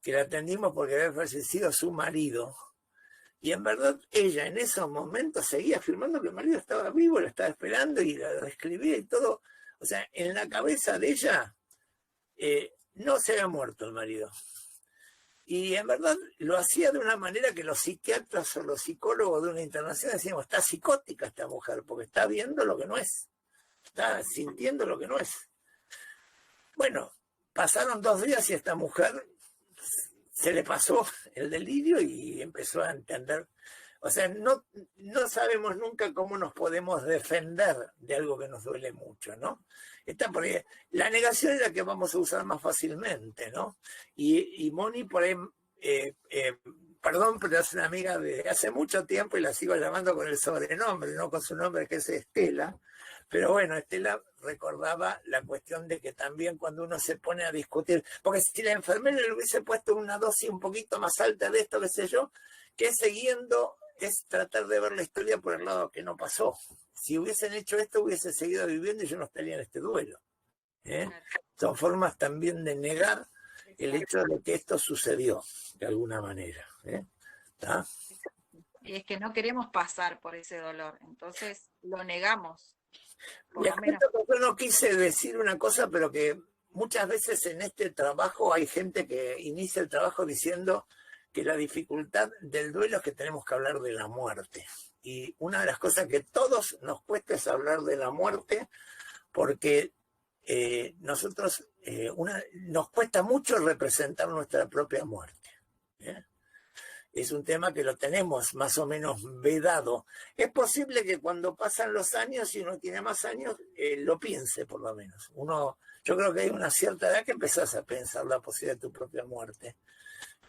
que la atendimos porque había fallecido su marido, y en verdad ella en esos momentos seguía afirmando que el marido estaba vivo, lo estaba esperando y la describía y todo. O sea, en la cabeza de ella no se había muerto el marido. Y en verdad lo hacía de una manera que los psiquiatras o los psicólogos de una internación decíamos, está psicótica esta mujer, porque está viendo lo que no es, está sintiendo lo que no es. Bueno, pasaron 2 días y a esta mujer se le pasó el delirio y empezó a entender. O sea, no sabemos nunca cómo nos podemos defender de algo que nos duele mucho, ¿no? Está por ahí. La negación es la que vamos a usar más fácilmente, ¿no? Y Moni por ahí, perdón, pero es una amiga de hace mucho tiempo y la sigo llamando con el sobrenombre, no con su nombre, que es Estela. Pero bueno, Estela recordaba la cuestión de que también cuando uno se pone a discutir, porque si la enfermera le hubiese puesto una dosis un poquito más alta de esto, qué sé yo, que siguiendo es tratar de ver la historia por el lado que no pasó. Si hubiesen hecho esto, hubiese seguido viviendo y yo no estaría en este duelo. Son formas también de negar el hecho de que esto sucedió, de alguna manera. ¿Está? Y es que no queremos pasar por ese dolor, entonces lo negamos. Les cuento que yo no quise decir una cosa, pero que muchas veces en este trabajo hay gente que inicia el trabajo diciendo que la dificultad del duelo es que tenemos que hablar de la muerte. Y una de las cosas que todos nos cuesta es hablar de la muerte, porque nosotros nos cuesta mucho representar nuestra propia muerte. Es un tema que lo tenemos más o menos vedado. Es posible que cuando pasan los años y uno tiene más años, lo piense por lo menos. Yo creo que hay una cierta edad que empezás a pensar la posibilidad de tu propia muerte.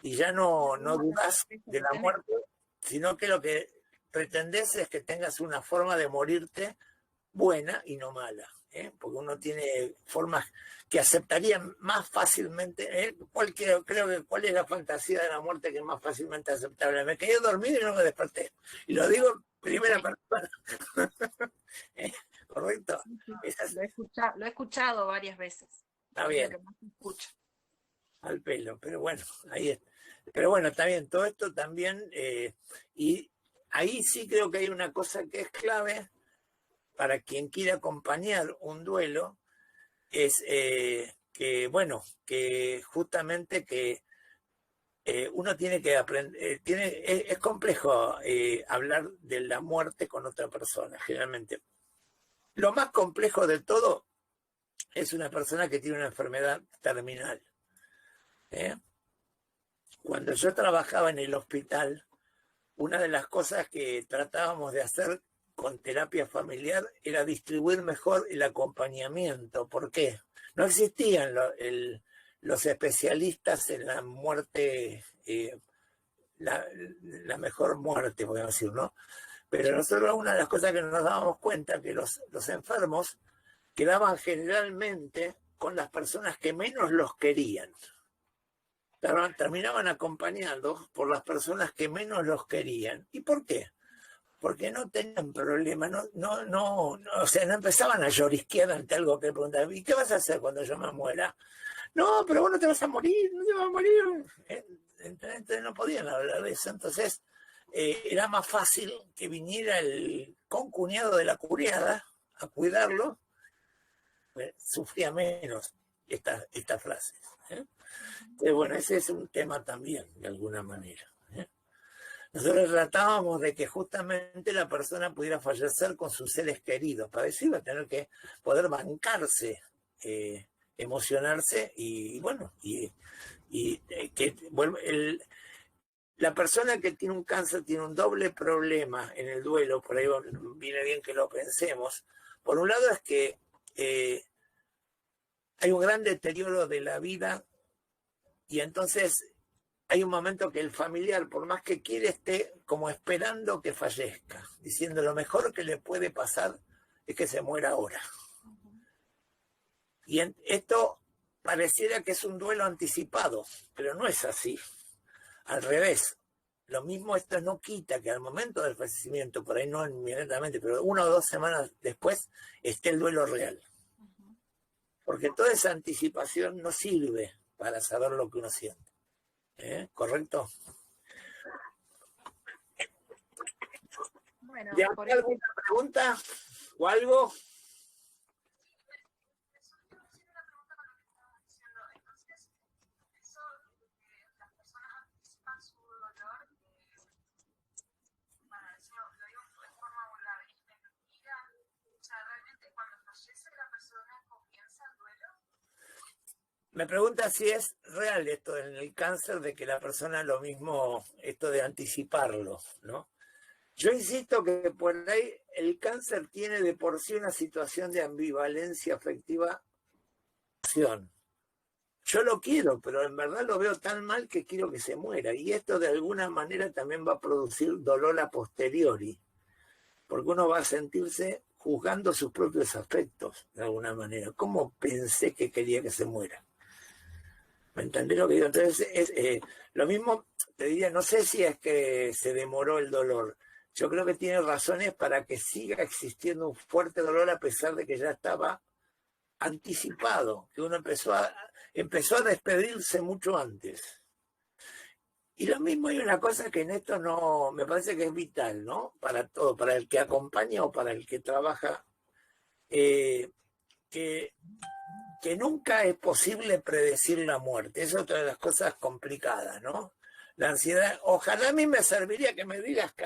Y ya no dudás de la muerte, sino que lo que pretendés es que tengas una forma de morirte buena y no mala. Porque uno tiene formas que aceptarían más fácilmente. ¿Cuál es la fantasía de la muerte que es más fácilmente aceptable? Me quedé dormido y no me desperté. Y lo digo en primera persona. ¿Correcto? Lo he escuchado varias veces. Está bien. Lo que más se escucha. Al pelo, pero bueno, ahí está. Pero bueno, está bien, todo esto también, y ahí sí creo que hay una cosa que es clave para quien quiera acompañar un duelo, es que justamente que uno tiene que aprender, es complejo hablar de la muerte con otra persona, generalmente. Lo más complejo de todo es una persona que tiene una enfermedad terminal. Cuando yo trabajaba en el hospital, una de las cosas que tratábamos de hacer con terapia familiar era distribuir mejor el acompañamiento. ¿Por qué? No existían los especialistas en la muerte, la mejor muerte, podemos decir, ¿no? Pero nosotros una de las cosas que nos dábamos cuenta que los enfermos quedaban generalmente con las personas que menos los querían. Terminaban acompañados por las personas que menos los querían. ¿Y por qué? Porque no tenían problema, o sea, no empezaban a llorisquear ante algo que le preguntaban, ¿y qué vas a hacer cuando yo me muera? No, pero vos no te vas a morir, no te vas a morir. Entonces no podían hablar de eso. Entonces era más fácil que viniera el concuñado de la curiada a cuidarlo, sufría menos estas frases. Bueno, ese es un tema también, de alguna manera. Nosotros tratábamos de que justamente la persona pudiera fallecer con sus seres queridos. Para eso iba a tener que poder bancarse, emocionarse y bueno, la persona que tiene un cáncer tiene un doble problema en el duelo, por ahí viene bien que lo pensemos. Por un lado es que hay un gran deterioro de la vida y entonces hay un momento que el familiar, por más que quiere, esté como esperando que fallezca, diciendo lo mejor que le puede pasar es que se muera ahora. Y esto pareciera que es un duelo anticipado, pero no es así. Al revés. Lo mismo, esto no quita que al momento del fallecimiento, por ahí no inmediatamente, pero 1 o 2 semanas después, esté el duelo real. Porque toda esa anticipación no sirve para saber lo que uno siente. ¿Correcto? Bueno, ¿Alguna pregunta o algo? Entonces, eso de que las personas Me pregunta si es real esto en el cáncer de que la persona lo mismo, esto de anticiparlo, ¿no? Yo insisto que por ahí el cáncer tiene de por sí una situación de ambivalencia afectiva. Yo lo quiero, pero en verdad lo veo tan mal que quiero que se muera. Y esto de alguna manera también va a producir dolor a posteriori, porque uno va a sentirse juzgando sus propios afectos, de alguna manera. ¿Cómo pensé que quería que se muera? ¿Me entendés lo que digo? Entonces, lo mismo te diría, no sé si es que se demoró el dolor. Yo creo que tiene razones para que siga existiendo un fuerte dolor a pesar de que ya estaba anticipado, que uno empezó a despedirse mucho antes. Y lo mismo hay una cosa que en esto no, me parece que es vital, ¿no? Para todo, para el que acompaña o para el que trabaja, que nunca es posible predecir la muerte. Es otra de las cosas complicadas, ¿no? La ansiedad, ojalá a mí me serviría que me digas que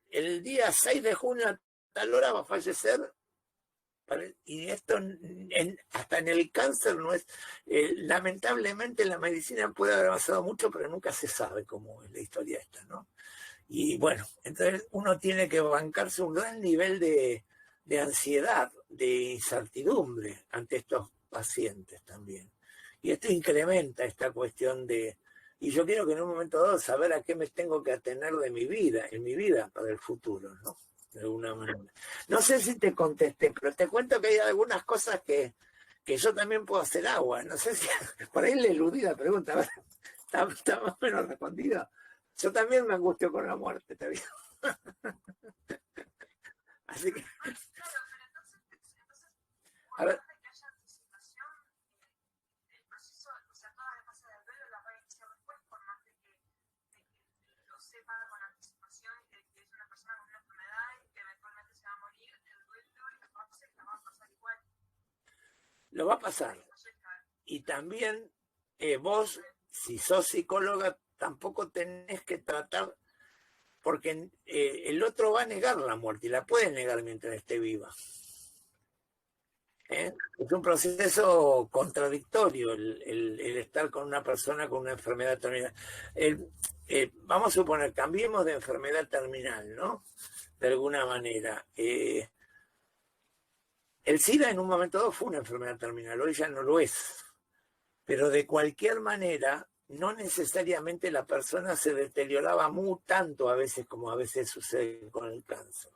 el día 6 de junio a tal hora va a fallecer. Y esto hasta en el cáncer no es, lamentablemente la medicina puede haber avanzado mucho, pero nunca se sabe cómo es la historia esta, ¿no? Y bueno, entonces uno tiene que bancarse un gran nivel de ansiedad, de incertidumbre ante estos pacientes también. Y esto incrementa esta cuestión y yo quiero que en un momento dado saber a qué me tengo que atener en mi vida para el futuro, ¿no? De alguna manera. No sé si te contesté, pero te cuento que hay algunas cosas que yo también puedo hacer agua. No sé si por ahí le eludí la pregunta. Está más o menos respondido. Yo también me angustio con la muerte, te digo. Así que... A ver. Lo va a pasar. Y también vos, si sos psicóloga, tampoco tenés que tratar, porque el otro va a negar la muerte y la puede negar mientras esté viva. Es un proceso contradictorio el estar con una persona con una enfermedad terminal. Vamos a suponer, cambiemos de enfermedad terminal, ¿no? De alguna manera. El SIDA en un momento dado fue una enfermedad terminal, hoy ya no lo es. Pero de cualquier manera, no necesariamente la persona se deterioraba tanto a veces como a veces sucede con el cáncer.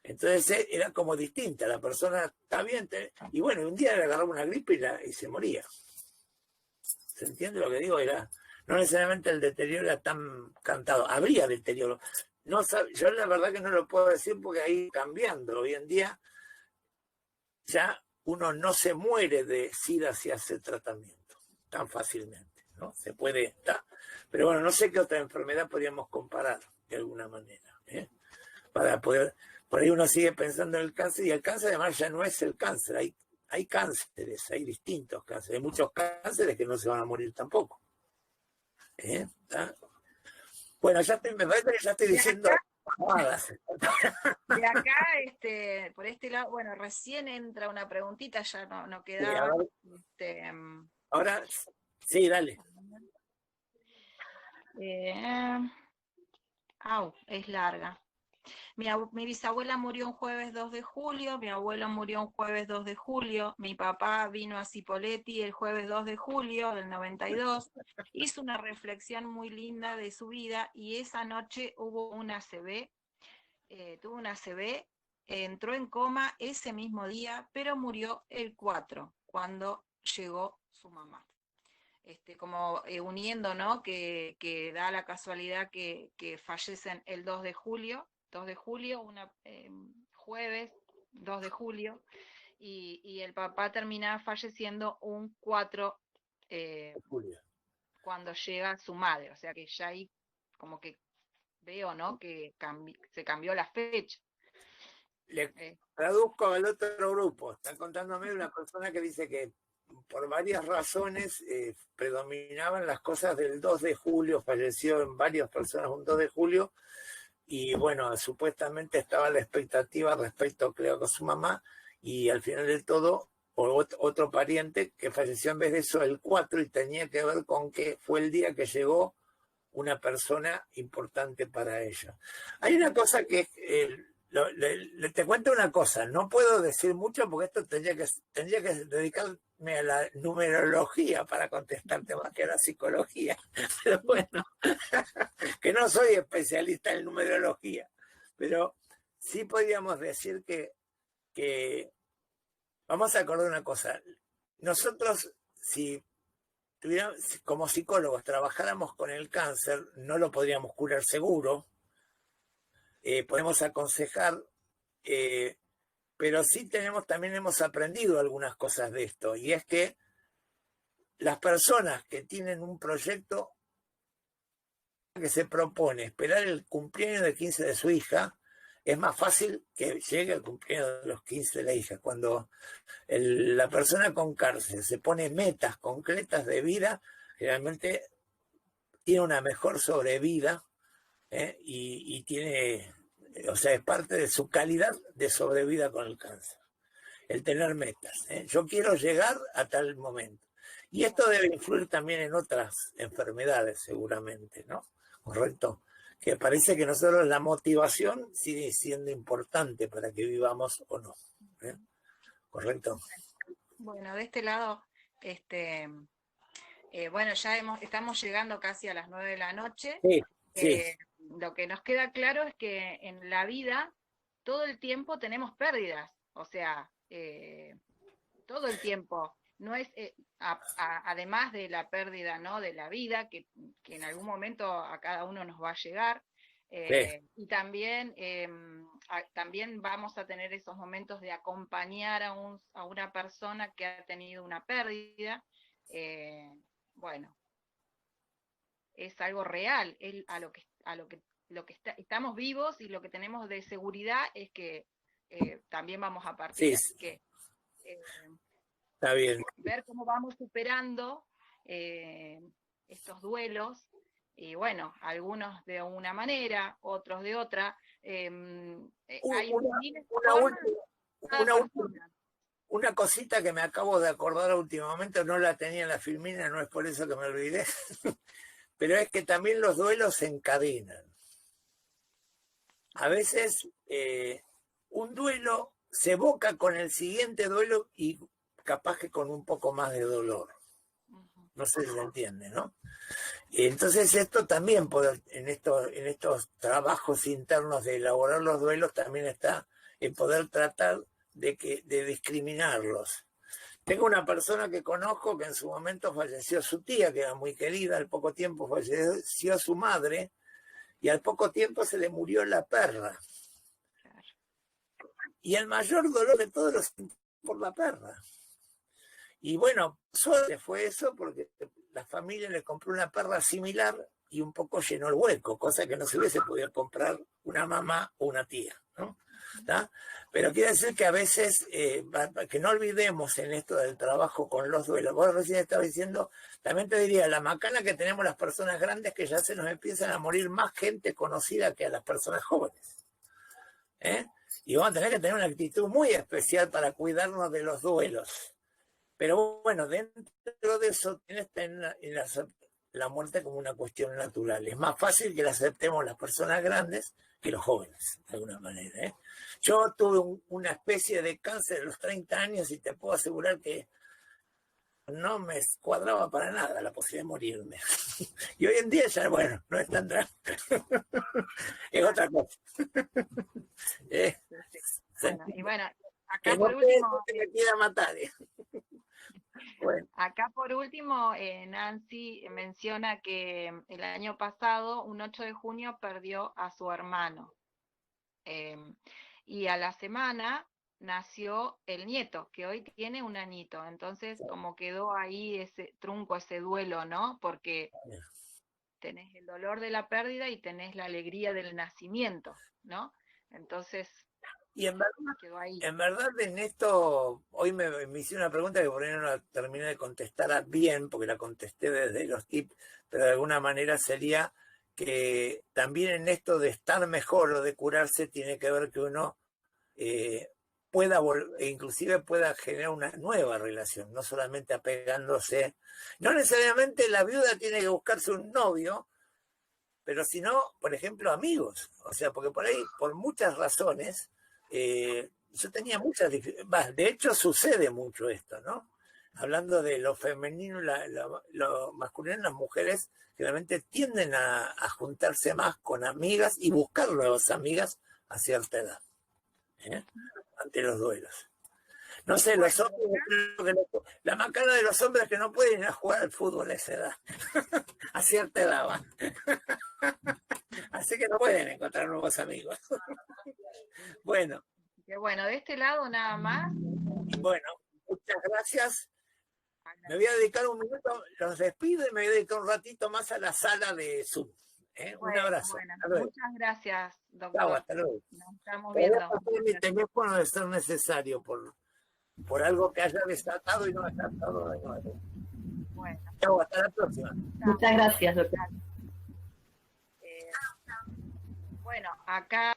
Entonces era como distinta, la persona está bien, y bueno, un día le agarraba una gripe y se moría. ¿Se entiende lo que digo? No necesariamente el deterioro era tan cantado, habría deterioro. No, yo la verdad que no lo puedo decir porque ahí cambiando, hoy en día ya uno no se muere de SIDA si hace tratamiento tan fácilmente, ¿no? Se puede, pero bueno, no sé qué otra enfermedad podríamos comparar de alguna manera, para poder, por ahí uno sigue pensando en el cáncer, y el cáncer además ya no es el cáncer, hay cánceres, hay distintos cánceres, hay muchos cánceres que no se van a morir tampoco. Bueno, me parece que ya estoy diciendo... De acá, por este lado, bueno, recién entra una preguntita, ya no quedaba. Ahora, sí, dale. Es larga. Mi bisabuela murió un jueves 2 de julio, mi abuelo murió un jueves 2 de julio, mi papá vino a Cipolletti el jueves 2 de julio del 92, hizo una reflexión muy linda de su vida y esa noche hubo una ACV, tuvo una ACV, entró en coma ese mismo día, pero murió el 4, cuando llegó su mamá. Como uniendo, ¿no? Que da la casualidad que fallecen el 2 de julio, jueves 2 de julio, y el papá termina falleciendo un 4 julio, cuando llega su madre, o sea que ya ahí como que veo, ¿no? Que se cambió la fecha. Le traduzco al otro grupo, están contándome de una persona que dice que por varias razones predominaban las cosas del 2 de julio, falleció en varias personas un 2 de julio, y bueno, supuestamente estaba la expectativa respecto, creo, con su mamá, y al final de todo otro pariente que falleció en vez de eso el 4 y tenía que ver con que fue el día que llegó una persona importante para ella. Hay una cosa que te cuento una cosa, no puedo decir mucho porque esto tendría que dedicarme a la numerología para contestarte más que a la psicología, pero bueno, que no soy especialista en numerología, pero sí podríamos decir que vamos a acordar una cosa, nosotros si como psicólogos trabajáramos con el cáncer, no lo podríamos curar seguro, podemos aconsejar, pero sí también hemos aprendido algunas cosas de esto, y es que las personas que tienen un proyecto que se propone esperar el cumpleaños de 15 de su hija, es más fácil que llegue el cumpleaños de los 15 de la hija. Cuando la persona con cáncer se pone metas concretas de vida, generalmente tiene una mejor sobrevida, y tiene, o sea, es parte de su calidad de sobrevida con el cáncer, el tener metas. Yo quiero llegar a tal momento. Y esto debe influir también en otras enfermedades, seguramente, ¿no? ¿Correcto? Que parece que nosotros la motivación sigue siendo importante para que vivamos o no. ¿Correcto? Bueno, de este lado, bueno, ya estamos llegando casi a las 9 de la noche. Sí, sí. Lo que nos queda claro es que en la vida todo el tiempo tenemos pérdidas, o sea, todo el tiempo. No es, además de la pérdida, ¿no?, de la vida, que en algún momento a cada uno nos va a llegar, Sí. y también, también vamos a tener esos momentos de acompañar a una persona que ha tenido una pérdida. Bueno, es algo real, estamos vivos, y lo que tenemos de seguridad es que también vamos a partir. Sí. Así que Está bien. ver cómo vamos superando estos duelos, y bueno, algunos de una manera, otros de otra. Hay miles de formas, cada persona. Una cosita que me acabo de acordar últimamente, no la tenía en la filmina, no es por eso que me olvidé, pero es que también los duelos se encadenan. A veces un duelo se evoca con el siguiente duelo y capaz que con un poco más de dolor. No sé si se entiende, ¿no? Entonces esto también, en estos trabajos internos de elaborar los duelos, también está en poder tratar de discriminarlos. Tengo una persona que conozco que en su momento falleció su tía, que era muy querida, al poco tiempo falleció su madre, y al poco tiempo se le murió la perra. Y el mayor dolor de todos los por la perra. Y bueno, suerte fue eso porque la familia le compró una perra similar y un poco llenó el hueco, cosa que no se hubiese podido comprar una mamá o una tía, ¿no? ¿Tá? Pero quiere decir que a veces, que no olvidemos en esto del trabajo con los duelos. Vos recién estabas diciendo, también te diría, la macana que tenemos las personas grandes, que ya se nos empiezan a morir más gente conocida que a las personas jóvenes. Y vamos a tener que tener una actitud muy especial para cuidarnos de los duelos. Pero bueno, dentro de eso tienes la muerte como una cuestión natural. Es más fácil que la aceptemos las personas grandes que los jóvenes, de alguna manera. Yo tuve una especie de cáncer a los 30 años y te puedo asegurar que no me cuadraba para nada la posibilidad de morirme. Y hoy en día ya, bueno, no es tan trágico. Es otra cosa. Bueno, y bueno, acá que por no último... te me quiera matar. Bueno. Acá por último, Nancy menciona que el año pasado, un 8 de junio, perdió a su hermano. Y a la semana nació el nieto, que hoy tiene un añito. Entonces, como quedó ahí ese trunco, ese duelo, ¿no? Porque tenés el dolor de la pérdida y tenés la alegría del nacimiento, ¿no? Entonces... Y en verdad, quedó ahí. En verdad, en esto, hoy me hice una pregunta que por ahí no la terminé de contestar bien, porque la contesté desde los tips, pero de alguna manera sería que también en esto de estar mejor o de curarse tiene que ver que uno inclusive pueda generar una nueva relación, no solamente apegándose. No necesariamente la viuda tiene que buscarse un novio, pero si no, por ejemplo, amigos. O sea, porque por ahí, por muchas razones, yo tenía muchas dificultades. De hecho, sucede mucho esto, ¿no? Hablando de lo femenino, lo masculino, las mujeres generalmente tienden a juntarse más con amigas y buscar nuevas amigas a cierta edad, ante los duelos. No sé, los hombres, la macana de los hombres que no pueden ir a jugar al fútbol a esa edad, a cierta edad va. Así que no pueden encontrar nuevos amigos. Bueno. Que bueno, de este lado nada más. Bueno, muchas gracias. Me voy a dedicar un minuto, los despido y me voy a dedicar un ratito más a la sala de Zoom. Bueno, un abrazo. Bueno, muchas gracias, doctor. Chau, hasta luego. Nos estamos viendo. Mi teléfono de ser necesario por algo que haya desatado y no desatado de nuevo. Bueno. Chau, hasta la próxima. Muchas gracias, doctor. Bueno, acá